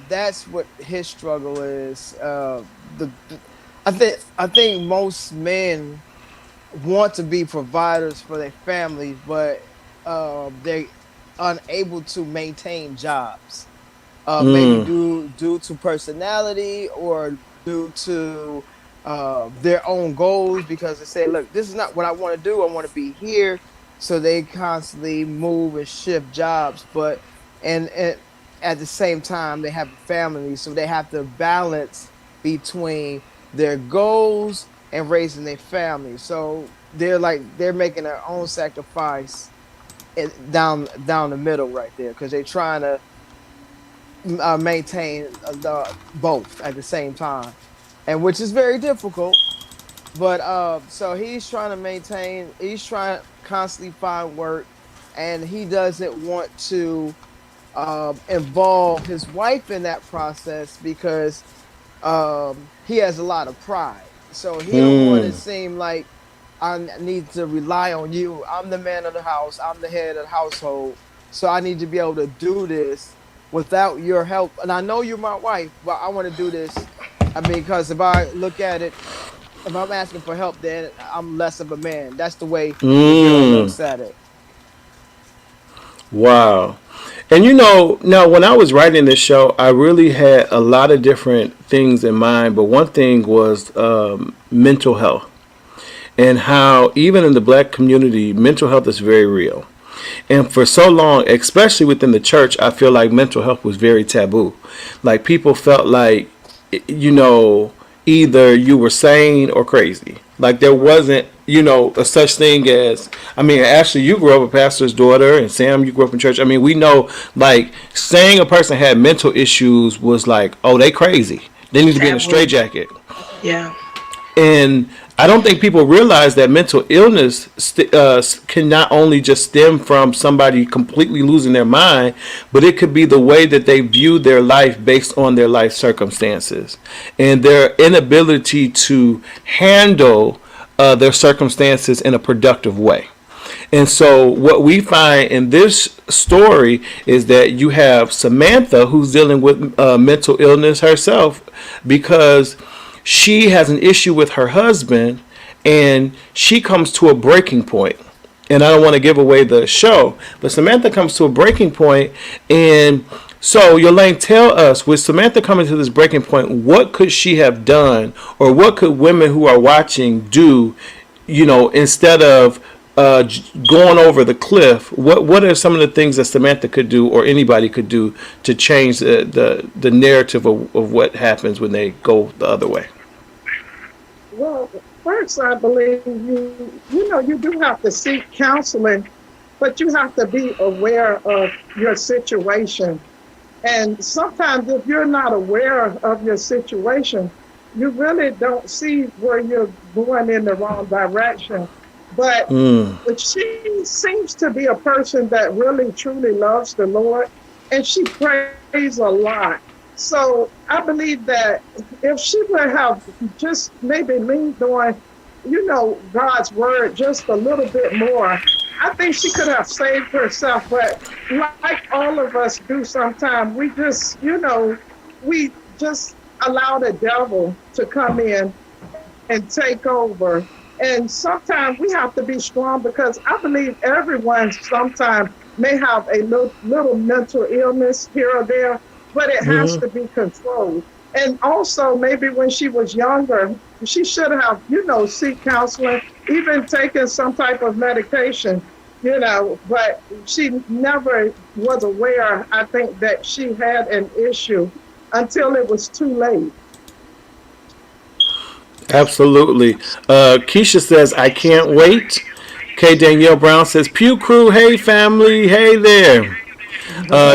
that's what his struggle is. I think most men want to be providers for their families, but they're unable to maintain jobs. Maybe Mm, due to personality or due to their own goals, because they say, "Look, this is not what I want to do. I want to be here." So they constantly move and shift jobs, but and at the same time they have a family, so they have to balance between their goals and raising their family. So they're making their own sacrifice down the middle right there, because they're trying to maintain both at the same time, and which is very difficult. But so he's trying to maintain. He's trying to constantly find work, and he doesn't want to involve his wife in that process because he has a lot of pride. So he don't want to mm, seem like I need to rely on you. I'm the man of the house. I'm the head of the household. So I need to be able to do this without your help. And I know you're my wife, but I want to do this. I mean, because if I look at it, if I'm asking for help, then I'm less of a man. That's the way Miguel mm. looks at it. Wow. And you know, now when I was writing this show, I really had a lot of different things in mind, but one thing was mental health and how even in the black community, mental health is very real. And for so long, especially within the church, I feel like mental health was very taboo. Like people felt like, you know, either you were sane or crazy. Like there wasn't, you know, a such thing as, I mean, Ashley, you grew up a pastor's daughter, and Sam, you grew up in church. I mean, we know, like, saying a person had mental issues was like, oh, they crazy. They need to be in a Taboo. straitjacket. Yeah. And I don't think people realize that mental illness can not only just stem from somebody completely losing their mind, but it could be the way that they view their life based on their life circumstances and their inability to handle their circumstances in a productive way. And so what we find in this story is that you have Samantha who's dealing with mental illness herself because she has an issue with her husband and she comes to a breaking point. And I don't want to give away the show, but Samantha comes to a breaking point. And so, Yolaine, tell us, with Samantha coming to this breaking point, what could she have done, or what could women who are watching do, you know, instead of going over the cliff? What are some of the things that Samantha could do, or anybody could do, to change the narrative of what happens when they go the other way? Well, first, I believe you do have to seek counseling, but you have to be aware of your situation. And sometimes if you're not aware of your situation, you really don't see where you're going in the wrong direction. But Mm, she seems to be a person that really truly loves the Lord, and she prays a lot. So I believe that if she would have just maybe leaned on, God's word just a little bit more, I think she could have saved herself. But like all of us do sometimes, we just allow the devil to come in and take over. And sometimes we have to be strong, because I believe everyone sometimes may have a little mental illness here or there, but it has mm-hmm, to be controlled. And also, maybe when she was younger, she should have, seek counseling, even taken some type of medication, but she never was aware, I think, that she had an issue until it was too late. Absolutely. Keisha says, I can't wait. K. Danielle Brown says, Pew Crew, hey family, hey there.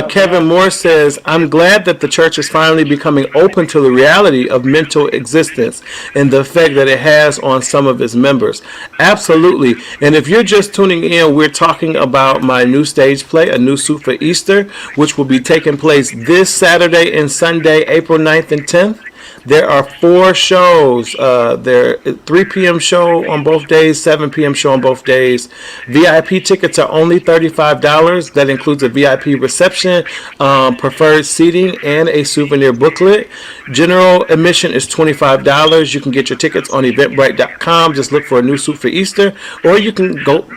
Kevin Moore says, I'm glad that the church is finally becoming open to the reality of mental existence and the effect that it has on some of its members. Absolutely. And if you're just tuning in, we're talking about my new stage play, A New Suit for Easter, which will be taking place this Saturday and Sunday, April 9th and 10th. There are 4 shows. There 3 p.m. show on both days, 7 p.m. show on both days. VIP tickets are only $35. That includes a VIP reception, preferred seating, and a souvenir booklet. General admission is $25. You can get your tickets on Eventbrite.com. Just look for A New Suit for Easter, or you can go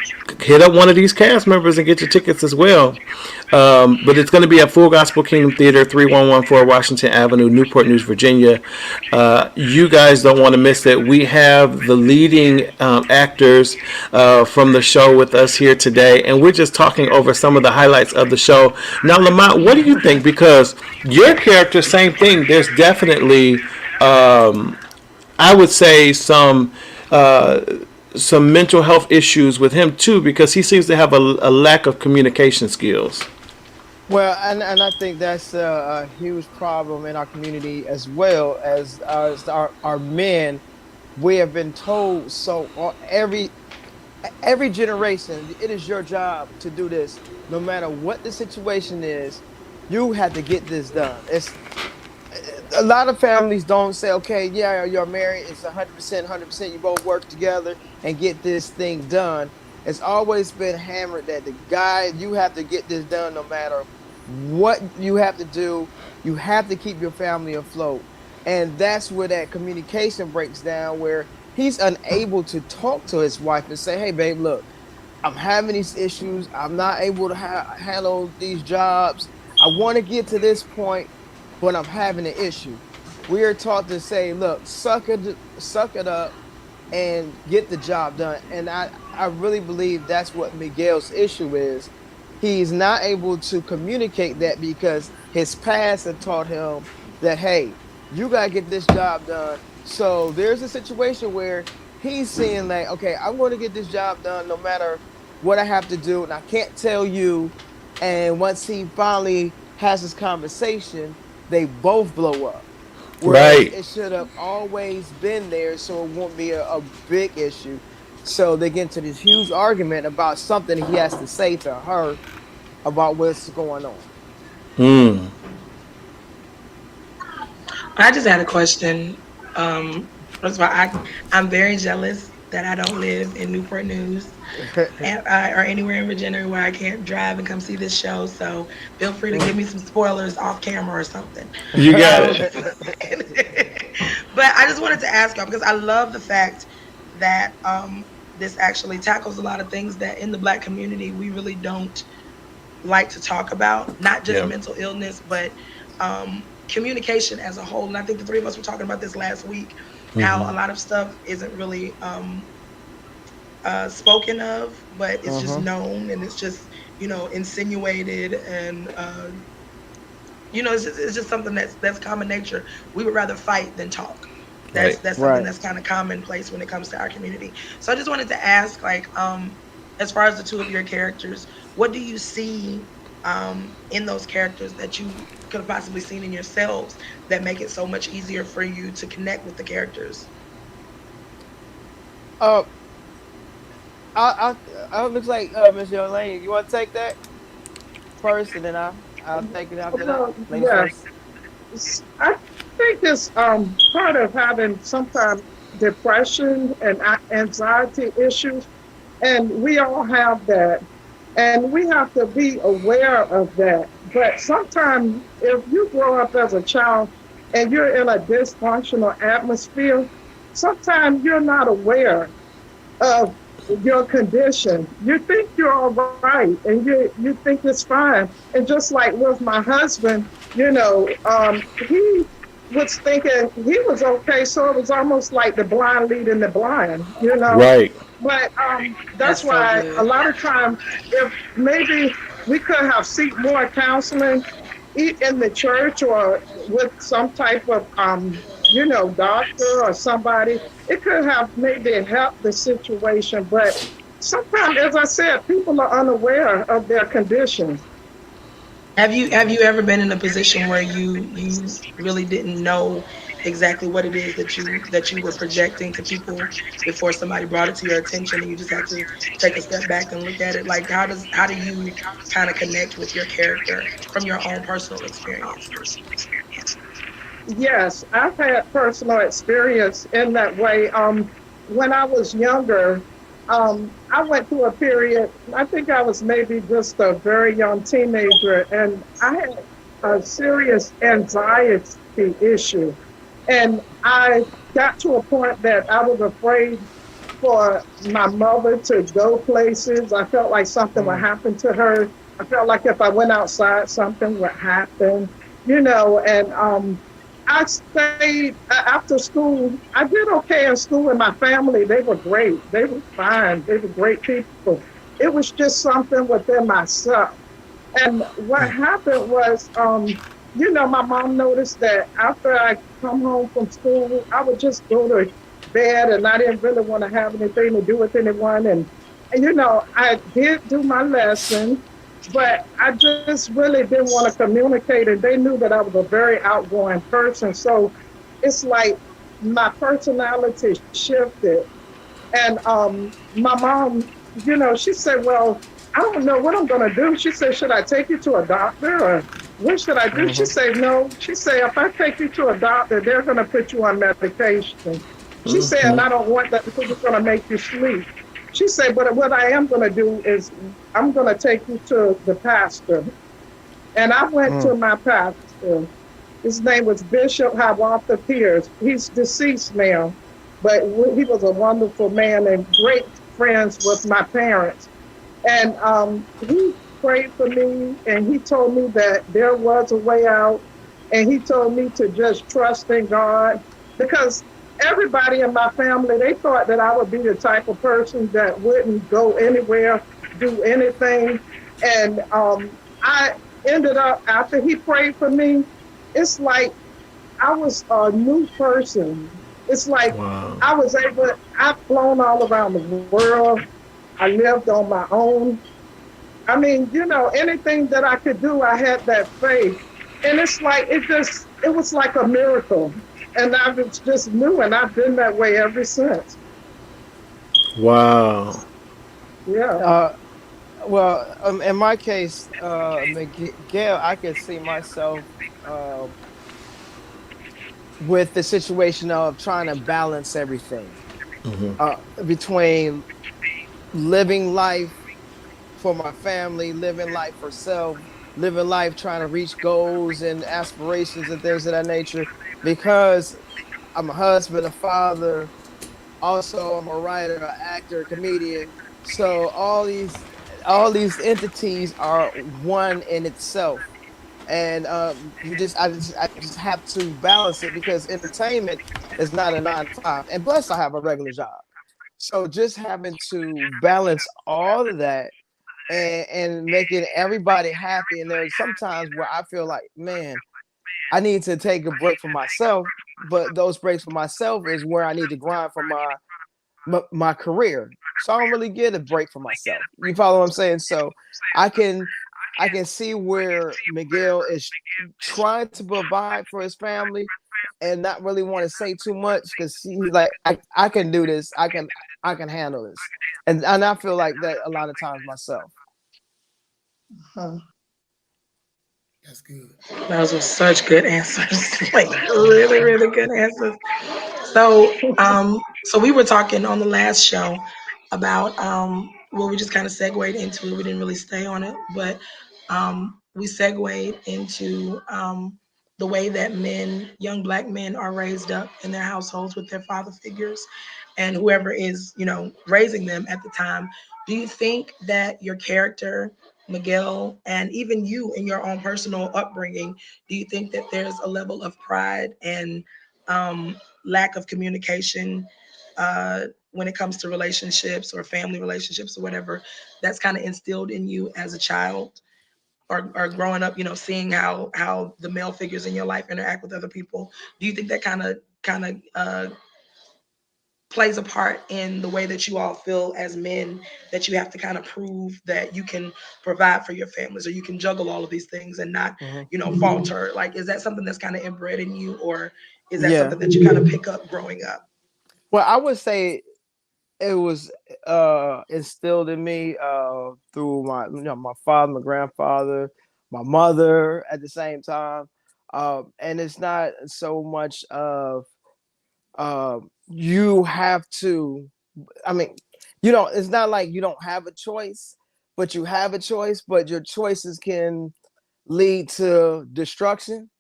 hit up one of these cast members and get your tickets as well. But it's going to be at Full Gospel Kingdom Theater, 3114 Washington Avenue, Newport News, Virginia. You guys don't want to miss it. We have the leading actors from the show with us here today, and we're just talking over some of the highlights of the show. Now, Lamont, what do you think? Because your character, same thing. There's definitely, I would say, some mental health issues with him too, because he seems to have a lack of communication skills. Well, and I think that's a huge problem in our community as well as our men. We have been told so every generation, it is your job to do this. No matter what the situation is, you have to get this done. It's a lot of families don't say, okay, yeah, you're married. It's 100%. You both work together and get this thing done. It's always been hammered that the guy, you have to get this done no matter what you have to do. You have to keep your family afloat. And that's where that communication breaks down, where he's unable to talk to his wife and say, hey, babe, look, I'm having these issues. I'm not able to handle these jobs. I want to get to this point, but I'm having an issue. We are taught to say, look, suck it up and get the job done. And I really believe that's what Miguel's issue is. He's not able to communicate that because his past had taught him that, hey, you got to get this job done. So there's a situation where he's saying like, okay, I'm going to get this job done no matter what I have to do. And I can't tell you. And once he finally has this conversation, they both blow up. Whereas Right. it should have always been there so it won't be a big issue. So they get into this huge argument about something he has to say to her about what's going on. I just had a question. First of all, I'm very jealous that I don't live in Newport News or anywhere in Virginia where I can't drive and come see this show. So feel free to give me some spoilers off camera or something. You got it. But I just wanted to ask y'all, because I love the fact that this actually tackles a lot of things that in the Black community we really don't like to talk about. Not just mental illness, but communication as a whole. And I think the three of us were talking about this last week, how a lot of stuff isn't really spoken of, but it's just known, and it's just, insinuated, and it's just something that's common nature. We would rather fight than talk. That's something that's kind of commonplace when it comes to our community. So I just wanted to ask, like, as far as the two of your characters, what do you see in those characters that you could have possibly seen in yourselves that make it so much easier for you to connect with the characters? I looks like Miss Yolaine, you want to take that first, and then I'll take it after that. Yes. I think it's part of having sometimes depression and anxiety issues, and we all have that, and we have to be aware of that. But sometimes if you grow up as a child and you're in a dysfunctional atmosphere, sometimes you're not aware of your condition. You think you're all right, and you think it's fine. And just like with my husband, he was thinking he was okay, so it was almost like the blind leading the blind, you know. Right. But that's That's so why a good. lot of times, if maybe we could have seek more counseling in the church or with some type of doctor or somebody, it could have maybe helped the situation. But sometimes, as I said, people are unaware of their conditions. Have you ever been in a position where you really didn't know exactly what it is that you were projecting to people before somebody brought it to your attention and you just had to take a step back and look at it? Like how do you kind of connect with your character from your own personal experience? Yes, I've had personal experience in that way. When I was younger, I went through a period, I think I was maybe just a very young teenager, and I had a serious anxiety issue. And I got to a point that I was afraid for my mother to go places. I felt like something would happen to her. I felt like if I went outside, something would happen, and I stayed after school. I did okay in school with my family. They were great. They were fine. They were great people. It was just something within myself. And what happened was, my mom noticed that after I come home from school, I would just go to bed and I didn't really want to have anything to do with anyone. And I did do my lesson, but I just really didn't want to communicate. And they knew that I was a very outgoing person. So it's like my personality shifted. And my mom, she said, well, I don't know what I'm going to do. She said, should I take you to a doctor or what should I do? She said, no. She said, if I take you to a doctor, they're going to put you on medication. She said, and I don't want that because it's going to make you sleep. She said, but what I am going to do is I'm going to take you to the pastor. And I went to my pastor. His name was Bishop Hiawatha Pierce. He's deceased now, but he was a wonderful man and great friends with my parents. And he prayed for me and he told me that there was a way out. And he told me to just trust in God because everybody in my family, they thought that I would be the type of person that wouldn't go anywhere, do anything. And I ended up, after he prayed for me, it's like I was a new person. It's like I've flown all around the world. I lived on my own. I mean, anything that I could do, I had that faith. And it's like, it was like a miracle. And I was just new, and I've been that way ever since. Wow. Yeah. Well, in my case, Miguel, I could see myself uh, with the situation of trying to balance everything between living life for my family, living life for self, living life trying to reach goals and aspirations and things of that nature. Because I'm a husband, a father, also I'm a writer, an actor, a comedian. So all these entities are one in itself. And I just have to balance it because entertainment is not a 9 to 5, and plus I have a regular job. So just having to balance all of that and making everybody happy. And there's sometimes where I feel like, man, I need to take a break for myself. But those breaks for myself is where I need to grind for my career. So I don't really get a break for myself. You follow what I'm saying? So I can I can see where Miguel is trying to provide for his family and not really want to say too much because he's like, I can do this. I can handle this. And I feel like that a lot of times myself. Huh. That's good. Those were such good answers. Like really, really good answers. So we were talking on the last show about well, we just kind of segued into it. We didn't really stay on it, but we segued into the way that men, young black men, are raised up in their households with their father figures, and whoever is, raising them at the time. Do you think that your character, Miguel, and even you in your own personal upbringing, do you think that there's a level of pride and lack of communication when it comes to relationships or family relationships or whatever that's kind of instilled in you as a child? Or growing up, seeing how the male figures in your life interact with other people. Do you think that kind of plays a part in the way that you all feel as men, that you have to kind of prove that you can provide for your families or you can juggle all of these things and not, Mhm. falter? Like, is that something that's kind of inbred in you, or is that Yeah. something that you kind of pick up growing up? Well, I would say it was instilled in me through my father, my grandfather, my mother at the same time. And it's not so much of you have to, I mean, it's not like you don't have a choice, but you have a choice, but your choices can lead to destruction.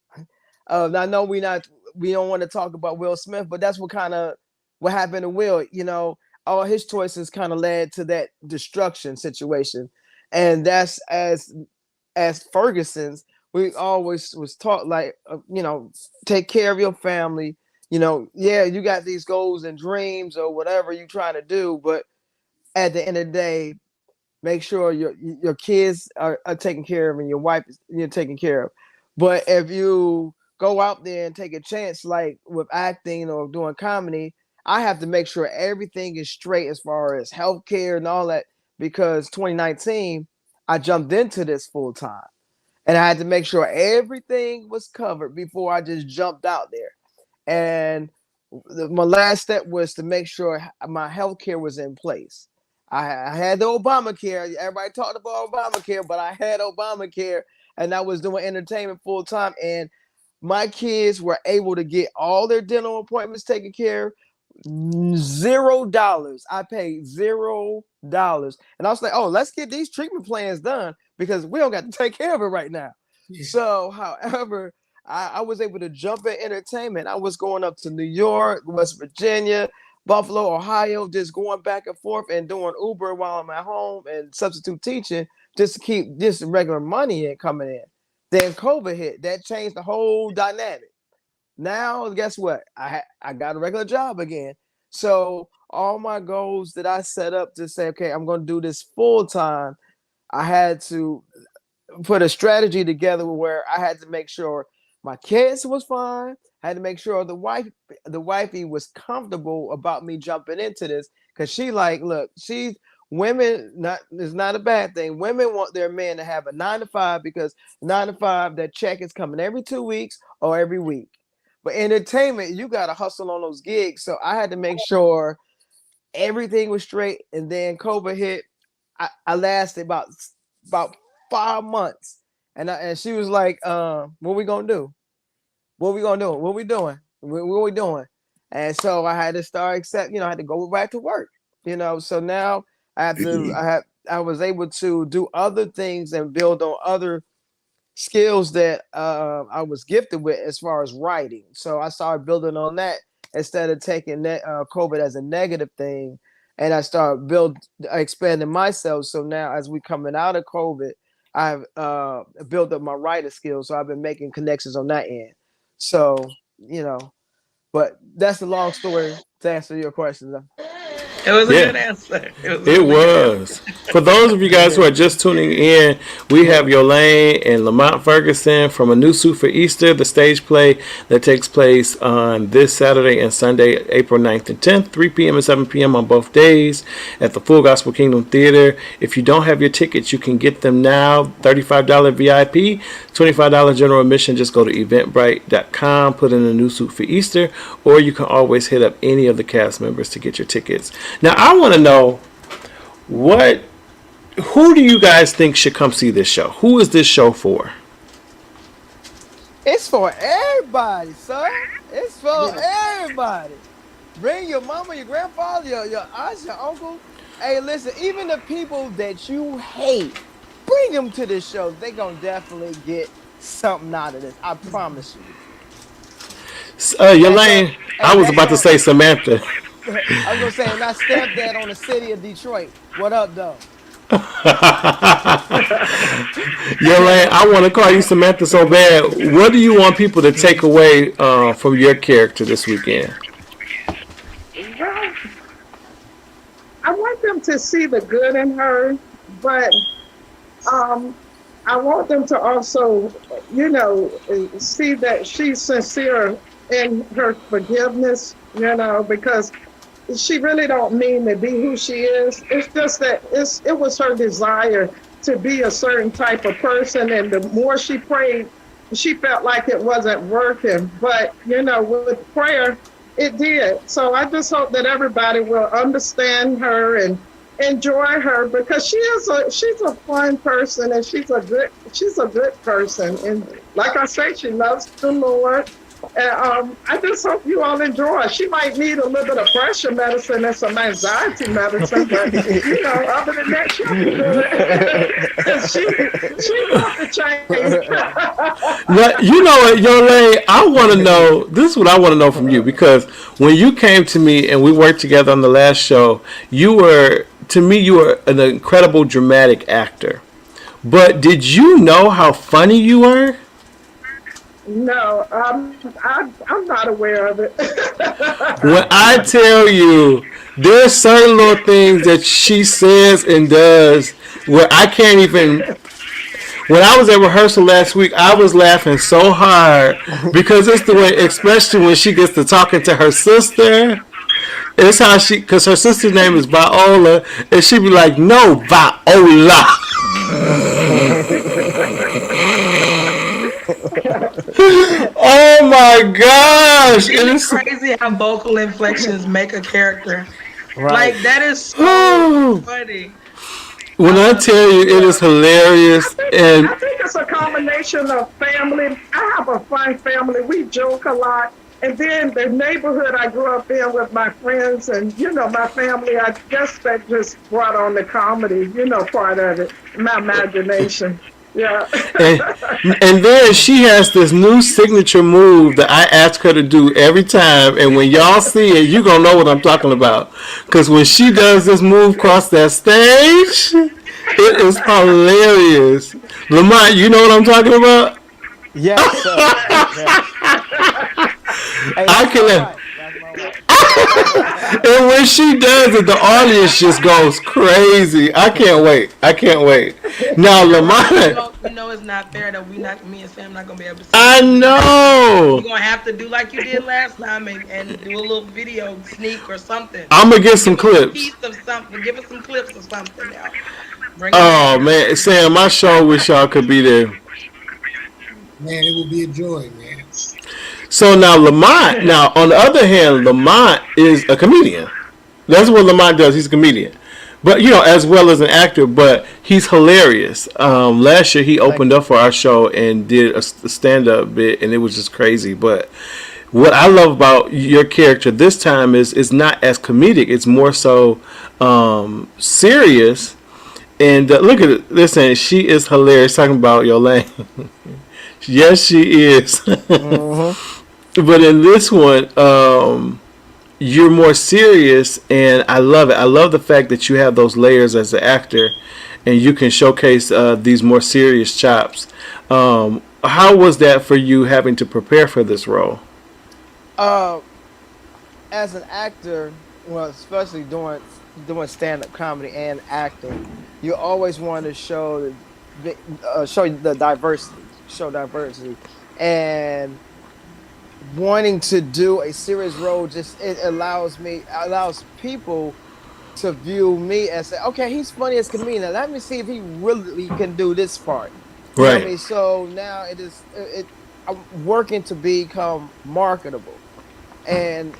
I know we don't want to talk about Will Smith, but that's what happened to Will. All his choices kind of led to that destruction situation, and that's as Ferguson's. We always was taught like take care of your family. Yeah, you got these goals and dreams or whatever you're trying to do, but at the end of the day, make sure your kids are taken care of and your wife is you're taken care of. But if you go out there and take a chance, like with acting or doing comedy, I have to make sure everything is straight as far as healthcare and all that. Because 2019, I jumped into this full time, and I had to make sure everything was covered before I just jumped out there. And my last step was to make sure my healthcare was in place. I had the Obamacare. Everybody talked about Obamacare, but I had Obamacare, and I was doing entertainment full time. And my kids were able to get all their dental appointments taken care of. $0. I paid $0, and I was like, "Oh, let's get these treatment plans done because we don't got to take care of it right now." Yeah. So, however, I was able to jump in entertainment. I was going up to New York, West Virginia, Buffalo, Ohio, just going back and forth and doing Uber while I'm at home and substitute teaching just to keep just regular money in coming in. Then COVID hit. That changed the whole dynamic. Now, guess what? I got a regular job again. So all my goals that I set up to say, okay, I'm going to do this full time, I had to put a strategy together where I had to make sure my kids was fine. I had to make sure the wifey was comfortable about me jumping into this, because she like, look, women, not it's not a bad thing. Women want their men to have a 9 to 5, because 9 to 5, that check is coming every 2 weeks or every week. But entertainment, you got to hustle on those gigs. So I had to make sure everything was straight. And then COVID hit. I lasted about 5 months. And she was like, what we going to do? What we going to do? What we doing? What we doing? And so I had to start I had to go back to work, So now I was able to do other things and build on other skills that I was gifted with as far as writing. So I started building on that instead of taking COVID as a negative thing. And I started expanding myself. So now as we coming out of COVID, I've built up my writer skills. So I've been making connections on that end. So, but that's a long story to answer your question. It was a good answer. It was. For those of you guys who are just tuning in, we have Yolaine and Lamont Ferguson from A New Suit for Easter, the stage play that takes place on this Saturday and Sunday, April 9th and 10th, 3 p.m. and 7 p.m. on both days at the Full Gospel Kingdom Theater. If you don't have your tickets, you can get them now. $35 VIP, $25 general admission. Just go to eventbrite.com, put in A New Suit for Easter, or you can always hit up any of the cast members to get your tickets. Now, I want to know who do you guys think should come see this show? Who is this show for? It's for everybody, son. It's for everybody. Bring your mama, your grandfather, your aunts, your uncle. Hey, listen, even the people that you hate, bring them to this show. They're going to definitely get something out of this. I promise you. Yolaine, I was about to say Samantha. I was gonna say, and I stamped that on the city of Detroit. What up, though? Yolaine, I want to call you Samantha so bad. What do you want people to take away from your character this weekend? Well, I want them to see the good in her, but um, I want them to also, see that she's sincere in her forgiveness, because she really don't mean to be who she is. It's just that it was her desire to be a certain type of person, and the more she prayed, she felt like it wasn't working. But with prayer, it did. So I just hope that everybody will understand her and enjoy her, because she's a fun person, and she's a good person, and like I say, she loves the Lord. And I just hope you all enjoy her. She might need a little bit of pressure medicine and some anxiety medicine, but other than that, she'll be good. she wants to change. Now, you know what, Yolaine, I want to know, this is what I want to know from you, because when you came to me and we worked together on the last show, you were an incredible dramatic actor. But did you know how funny you were? No, I'm not aware of it. When I tell you, there's certain little things that she says and does where I can't even. When I was at rehearsal last week, I was laughing so hard because it's the way, especially when she gets to talking to her sister. It's how because her sister's name is Viola, and she be like, "No, Viola." Oh my gosh! It's crazy how vocal inflections make a character. Right. Like, that is so funny. When I tell you, it is hilarious, and I think it's a combination of family. I have a fun family. We joke a lot. And then the neighborhood I grew up in with my friends and, my family, I guess that just brought on the comedy, part of it, my imagination. Yeah. and then she has this new signature move that I ask her to do every time, and when y'all see it, you gonna know what I'm talking about. Because when she does this move across that stage, it is hilarious. Lamont, you know what I'm talking about? Yes, sir. Yes. Hey, I can. And when she does it, the audience just goes crazy. I can't wait. Now, Lamont. You know it's not fair that me and Sam not gonna be able to see. I know. You're gonna have to do like you did last time and do a little video sneak or something. I'm gonna get some clips. Piece of something. Give us some clips or something now. Oh man, Sam, I sure wish y'all could be there. Man, it will be a joy, man. So now Lamont, on the other hand, Lamont is a comedian. That's what Lamont does. He's a comedian. But, as well as an actor, but he's hilarious. Last year he opened up for our show and did a stand-up bit, and it was just crazy. But what I love about your character this time is it's not as comedic. It's more so serious. And look at it. Listen, she is hilarious. Talking about Yolaine. Yes, she is. But in this one, you're more serious, and I love it. I love the fact that you have those layers as an actor, and you can showcase these more serious chops. How was that for you having to prepare for this role? As an actor, well, especially doing stand-up comedy and acting, you always want to show the diversity, and wanting to do a serious role it allows people to view me as say, okay, he's funny as a comedian. Now, let me see if he really can do this part. You know what I mean? So now I'm working to become marketable, and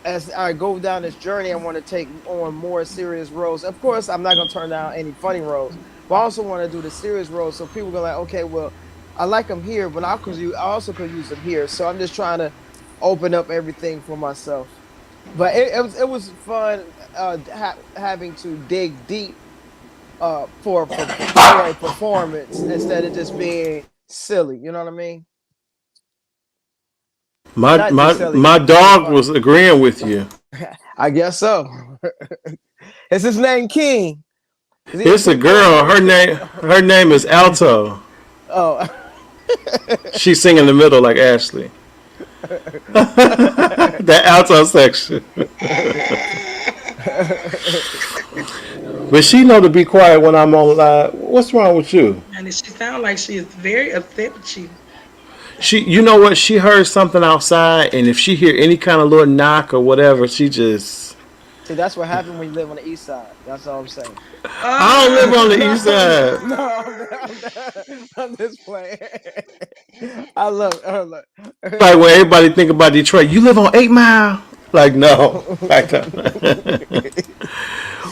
as I go down this journey, I want to take on more serious roles. Of course, I'm not going to turn down any funny roles, but I also want to do the serious roles so people go like, okay, well, I like him here, but I also could use him here. So I'm just trying to open up everything for myself. But it was fun having to dig deep for a performance instead of just being silly. You know what I mean? My Not my necessarily my being dog funny. was agreeing with you. I guess so. Is his name King? Is he a It's a King Cole? girl. Her name is Alto. Oh. She sing in the middle like Ashley. That alto section. But she know to be quiet when I'm on live. What's wrong with you? And she sounds like she is very upset with you. You know what? She heard something outside, and if she hear any kind of little knock or whatever, she just. See, that's what happened when you live on the east side. That's all I'm saying. I don't live on the east side. No, I'm just playing. I love it. Like when everybody think about Detroit, you live on 8 Mile. Like no, like that.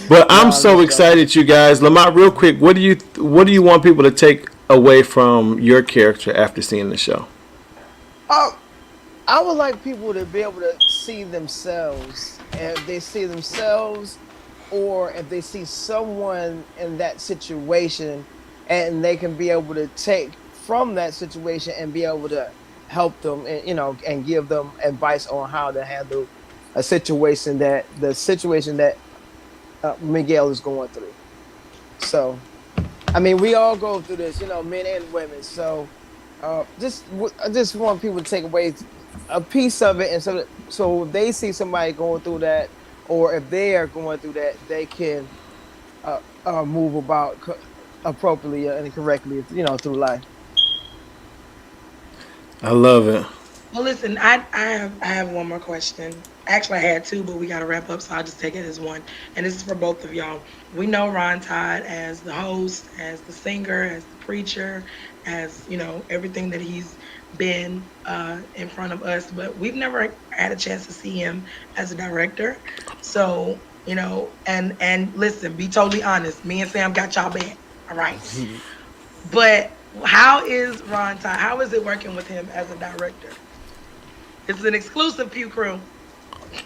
But No, I'm I'm so just joking. excited, you guys. Lamont, real quick, what do you want people to take away from your character after seeing the show? Oh, I would like people to be able to see themselves. And if they see themselves, or if they see someone in that situation, and they can be able to take from that situation and be able to help them, and and give them advice on how to handle the situation that Miguel is going through. So, I mean, we all go through this, men and women. So, I just want people to take away a piece of it, and so if they see somebody going through that, or if they are going through that, they can move about appropriately and correctly, through life. I love it. Well, listen, I have one more question. Actually, I had two, but we got to wrap up, so I'll just take it as one. And this is for both of y'all. We know Ron Todd as the host, as the singer, as the preacher, as everything that he's been in front of us, but we've never had a chance to see him as a director. So and listen, be totally honest. Me and Sam got y'all back. All right. But how is Ron Todd? How is it working with him as a director? It's an exclusive Pew Crew.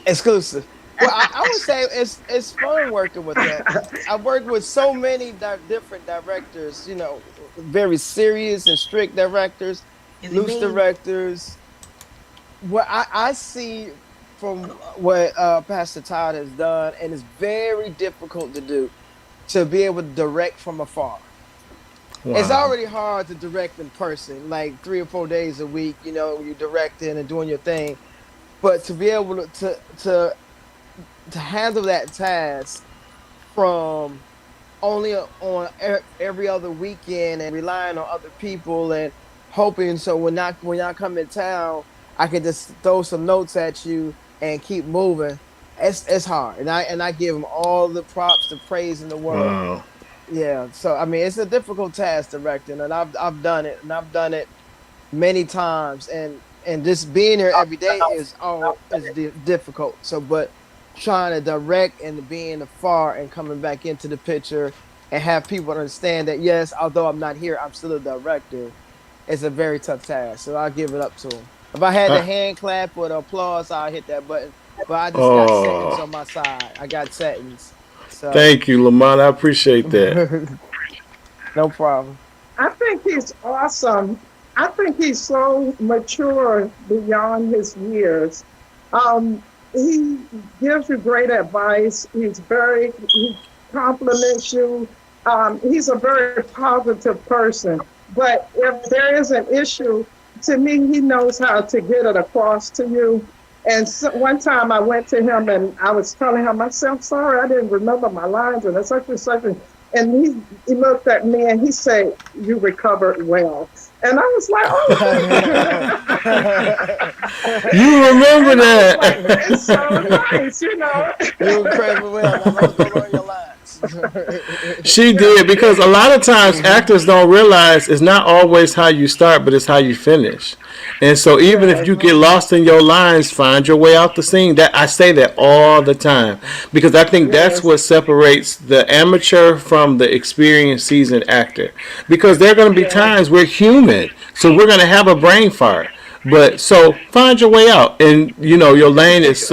Exclusive. Well, I would say it's fun working with that. I've worked with so many different directors, very serious and strict directors, Is he loose mean? directors. What I see from what Pastor Todd has done, and it's very difficult to do, to be able to direct from afar. It's Wow. already hard to direct in person, like 3 or 4 days a week. You're directing and doing your thing, but to be able to handle that task from only on every other weekend and relying on other people and hoping, so when I come in town, I can just throw some notes at you and keep moving. It's hard, and I give him all the props, the praise in the world. Wow. Yeah, so I mean, it's a difficult task directing, and I've done it, and I've done it many times, and just being there every day is difficult. So, but trying to direct and being afar and coming back into the picture and have people understand that, yes, although I'm not here, I'm still a director. It's a very tough task, so I'll give it up to him. If I had the hand clap or the applause, I'll hit that button. But I just got settings on my side. I got settings. So Thank you, Lamont. I appreciate that. no problem. I think he's awesome. I think he's so mature beyond his years. He gives you great advice. He compliments you. He's a very positive person. But if there is an issue, to me, he knows how to get it across to you. And so, one time I went to him and I was telling him, I said, I'm sorry, I didn't remember my lines and such and such. And he looked at me and he said, you recovered well. And I was like, oh. You remember that? Like, it's so nice, You recovered well. Now let's go on your lines. She did, because a lot of times actors don't realize it's not always how you start, but it's how you finish. And so even if you get lost in your lines, find your way out the scene. That I say that all the time, because I think that's what separates the amateur from the experienced seasoned actor. Because there are going to be times we're human, so we're going to have a brain fart. But so find your way out, and Yolaine is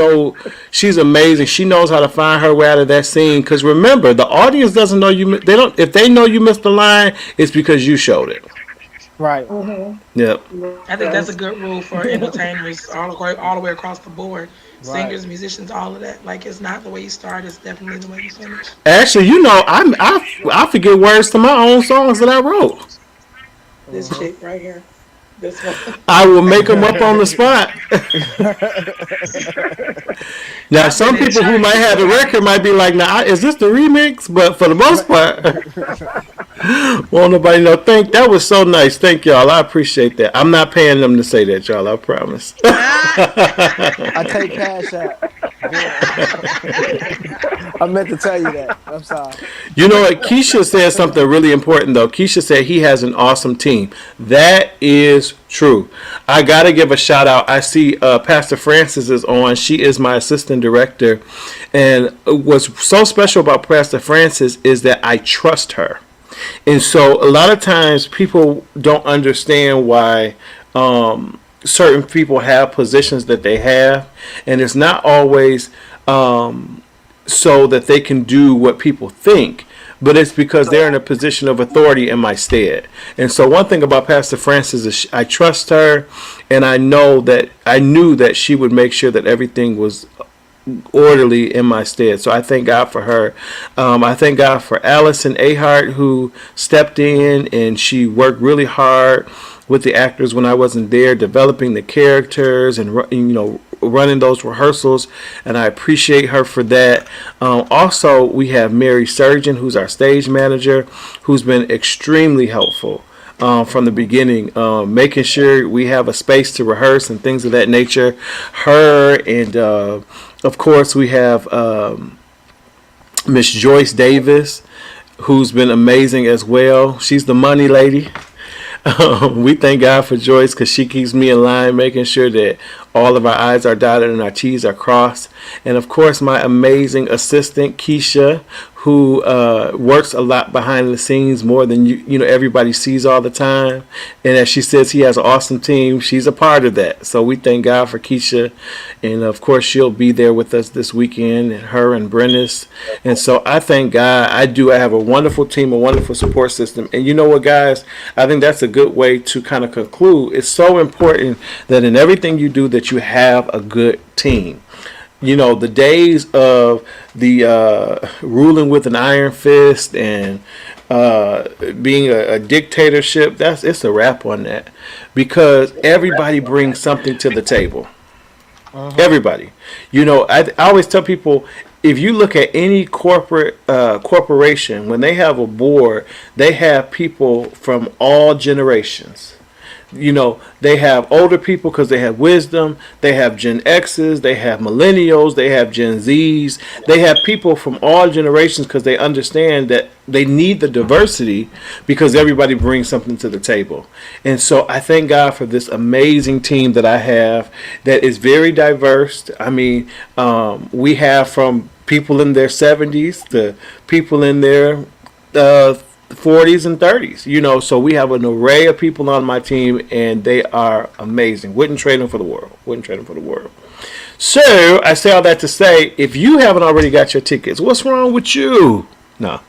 she's amazing. She knows how to find her way out of that scene. Because remember, the audience doesn't know you. They don't. If they know you missed the line, it's because you showed it. Right. Yep. I think that's a good rule for entertainers all the way across the board. Right. Singers, musicians, all of that. Like, it's not the way you start; it's definitely the way you finish. Actually, I forget words to my own songs that I wrote. This chick right here, this one. I will make them up on the spot. Now, some people who might have the record might be like, "Now, is this the remix?" But for the most part, won't nobody know. That was so nice. Thank y'all. I appreciate that. I'm not paying them to say that, y'all. I promise. I take cash out. I meant to tell you that. I'm sorry. You know what? Keisha said something really important, though. Keisha said he has an awesome team. That is true. I got to give a shout out. I see Pastor Francis is on. She is my assistant director. And what's so special about Pastor Francis is that I trust her. And so a lot of times people don't understand why certain people have positions that they have. And it's not always so that they can do what people think, but it's because they're in a position of authority in my stead. And so one thing about Pastor Francis is I trust her, and I knew that she would make sure that everything was orderly in my stead. So I thank God for her. I thank God for Allison Ahart, who stepped in and she worked really hard with the actors when I wasn't there, developing the characters and running those rehearsals, and I appreciate her for that. Also, we have Mary Surgeon, who's our stage manager, who's been extremely helpful from the beginning, making sure we have a space to rehearse and things of that nature. Her and of course we have Miss Joyce Davis, who's been amazing as well. She's the money lady. We thank God for Joyce because she keeps me in line, making sure that all of our I's are dotted and our T's are crossed. And of course, my amazing assistant, Keisha, who works a lot behind the scenes, more than everybody sees all the time. And as she says, he has an awesome team. She's a part of that. So we thank God for Keisha. And of course, she'll be there with us this weekend, and her and Brennis. And so I thank God. I have a wonderful team, a wonderful support system. And you know what, guys? I think that's a good way to kind of conclude. It's so important that in everything you do that you have a good team. The days of the ruling with an iron fist and being a dictatorship, it's a wrap on that, because everybody brings something to the table. Everybody. I always tell people, if you look at any corporation, when they have a board, they have people from all generations. They have older people because they have wisdom. They have Gen X's. They have millennials. They have Gen Z's. They have people from all generations because they understand that they need the diversity because everybody brings something to the table. And so I thank God for this amazing team that I have that is very diverse. I mean, we have from people in their 70s to people in their 40s and 30s, so we have an array of people on my team, and they are amazing. Wouldn't trade them for the world. So I say all that to say, if you haven't already got your tickets, what's wrong with you? No,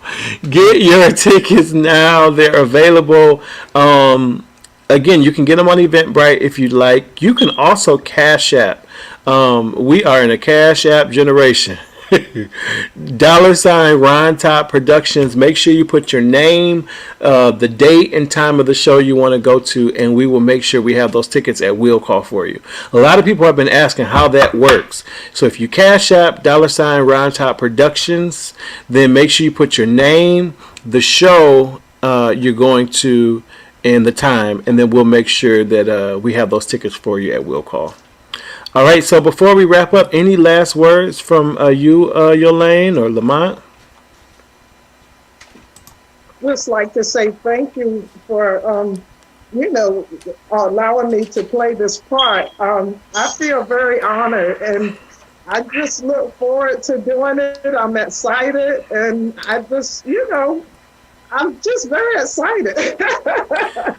get your tickets now. They're available. Again, you can get them on Eventbrite if you'd like. You can also Cash App. We are in a Cash App generation. $ Ron Todd Productions. Make sure you put your name, the date and time of the show you want to go to, and we will make sure we have those tickets at will call for you. A lot of people have been asking how that works. So if you Cash App $ Ron Todd Productions, then make sure you put your name, the show you're going to, and the time, and then we'll make sure that we have those tickets for you at will call. All right, so before we wrap up, any last words from you, Yolaine or Lamont? Just like to say thank you for, allowing me to play this part. I feel very honored, and I just look forward to doing it. I'm excited, and I'm just very excited.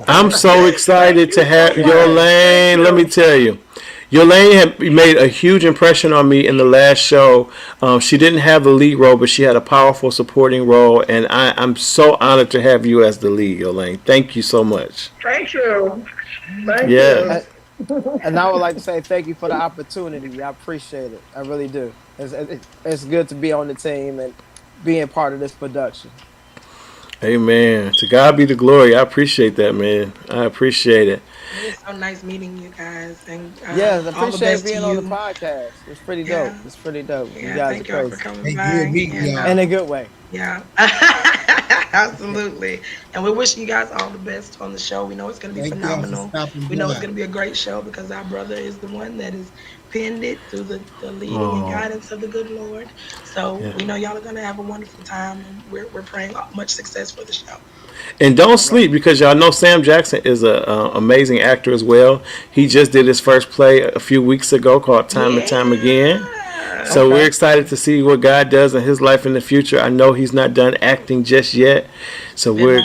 I'm so excited to have Yolaine. Let me tell you. Yolaine had made a huge impression on me in the last show. She didn't have the lead role, but she had a powerful supporting role, and I'm so honored to have you as the lead, Yolaine. Thank you so much. Thank you. Thank Yeah. And I would like to say thank you for the opportunity. I appreciate it. I really do. It's good to be on the team and being part of this production. Amen. To God be the glory. I appreciate that, man. I appreciate it. It was so nice meeting you guys, and Yes, I all the appreciate best being to on you. the podcast. It's pretty Yeah. dope. It's pretty dope. You Yeah, guys thank are y'all for crazy. coming Hey, by. good meeting and, y'all. In a good way. Yeah, absolutely. And we're wishing you guys all the best on the show. We know it's going to be Thank y'all for phenomenal. stopping We know it's by. going to be a great show because our brother is the one that is pinned it through the leading Oh. and guidance of the good Lord. So Yeah. we know y'all are going to have a wonderful time, and we're praying much success for the show. And don't sleep, because y'all know Sam Jackson is a amazing actor as well. He just did his first play a few weeks ago called Time and Time Again. So we're excited to see what God does in his life in the future. I know he's not done acting just yet. So we're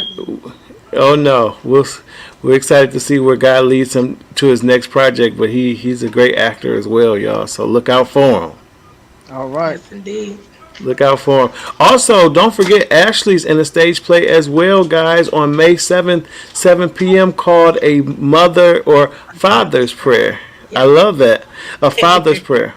excited to see where God leads him to his next project. But he's a great actor as well, y'all. So look out for him. All right. Yes, indeed. Look out for him. Also, don't forget Ashley's in a stage play as well, guys, on May 7th, 7 p.m. called A Mother or Father's Prayer. I love that. A Father's Prayer.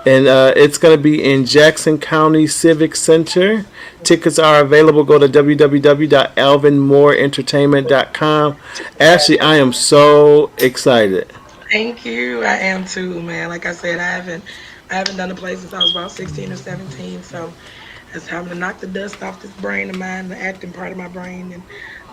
And it's going to be in Jackson County Civic Center. Tickets are available. Go to www.alvinmoreentertainment.com. Ashley, I am so excited. Thank you. I am too, man. Like I said, I haven't done a play since I was about 16 or 17, so it's time to knock the dust off this brain of mine, the acting part of my brain,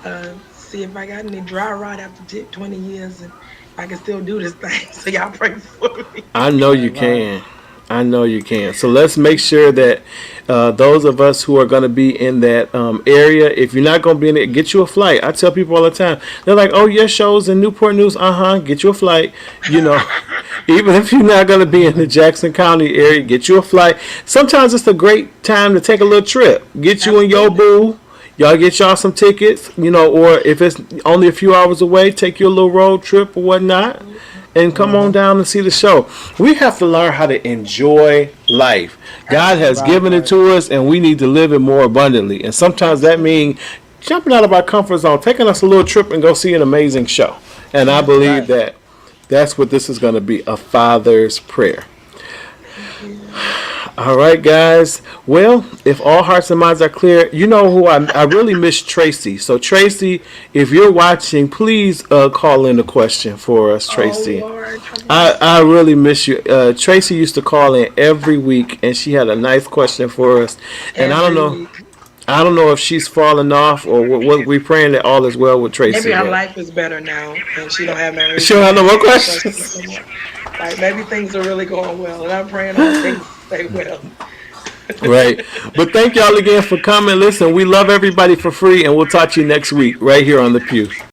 and see if I got any dry rot after 20 years, and if I can still do this thing. So y'all pray for me. I know you can. I know you can. So let's make sure that those of us who are going to be in that area, if you're not going to be in it, get you a flight. I tell people all the time. They're like, "Oh, your show's in Newport News." Get you a flight. You know, even if you're not going to be in the Jackson County area, get you a flight. Sometimes it's a great time to take a little trip. Get you and your boo. Y'all get y'all some tickets, or if it's only a few hours away, take you a little road trip or whatnot. And come on down and see the show. We have to learn how to enjoy life. God has given it to us, and we need to live it more abundantly. And sometimes that means jumping out of our comfort zone, taking us a little trip and go see an amazing show. And I believe that that's what this is going to be, a Father's Prayer. All right, guys. Well, if all hearts and minds are clear, you know who I really miss Tracy. So, Tracy, if you're watching, please call in a question for us, Tracy. Oh, Lord. I really miss you. Tracy used to call in every week, and she had a nice question for us. And I don't know if she's fallen off or what. We're praying that all is well with Tracy. Maybe her life is better now, and she don't have no. She don't have no more questions. Like maybe things are really going well, and I'm praying all things stay well. Right. But thank y'all again for coming. Listen, we love everybody for free, and we'll talk to you next week right here on The Pew.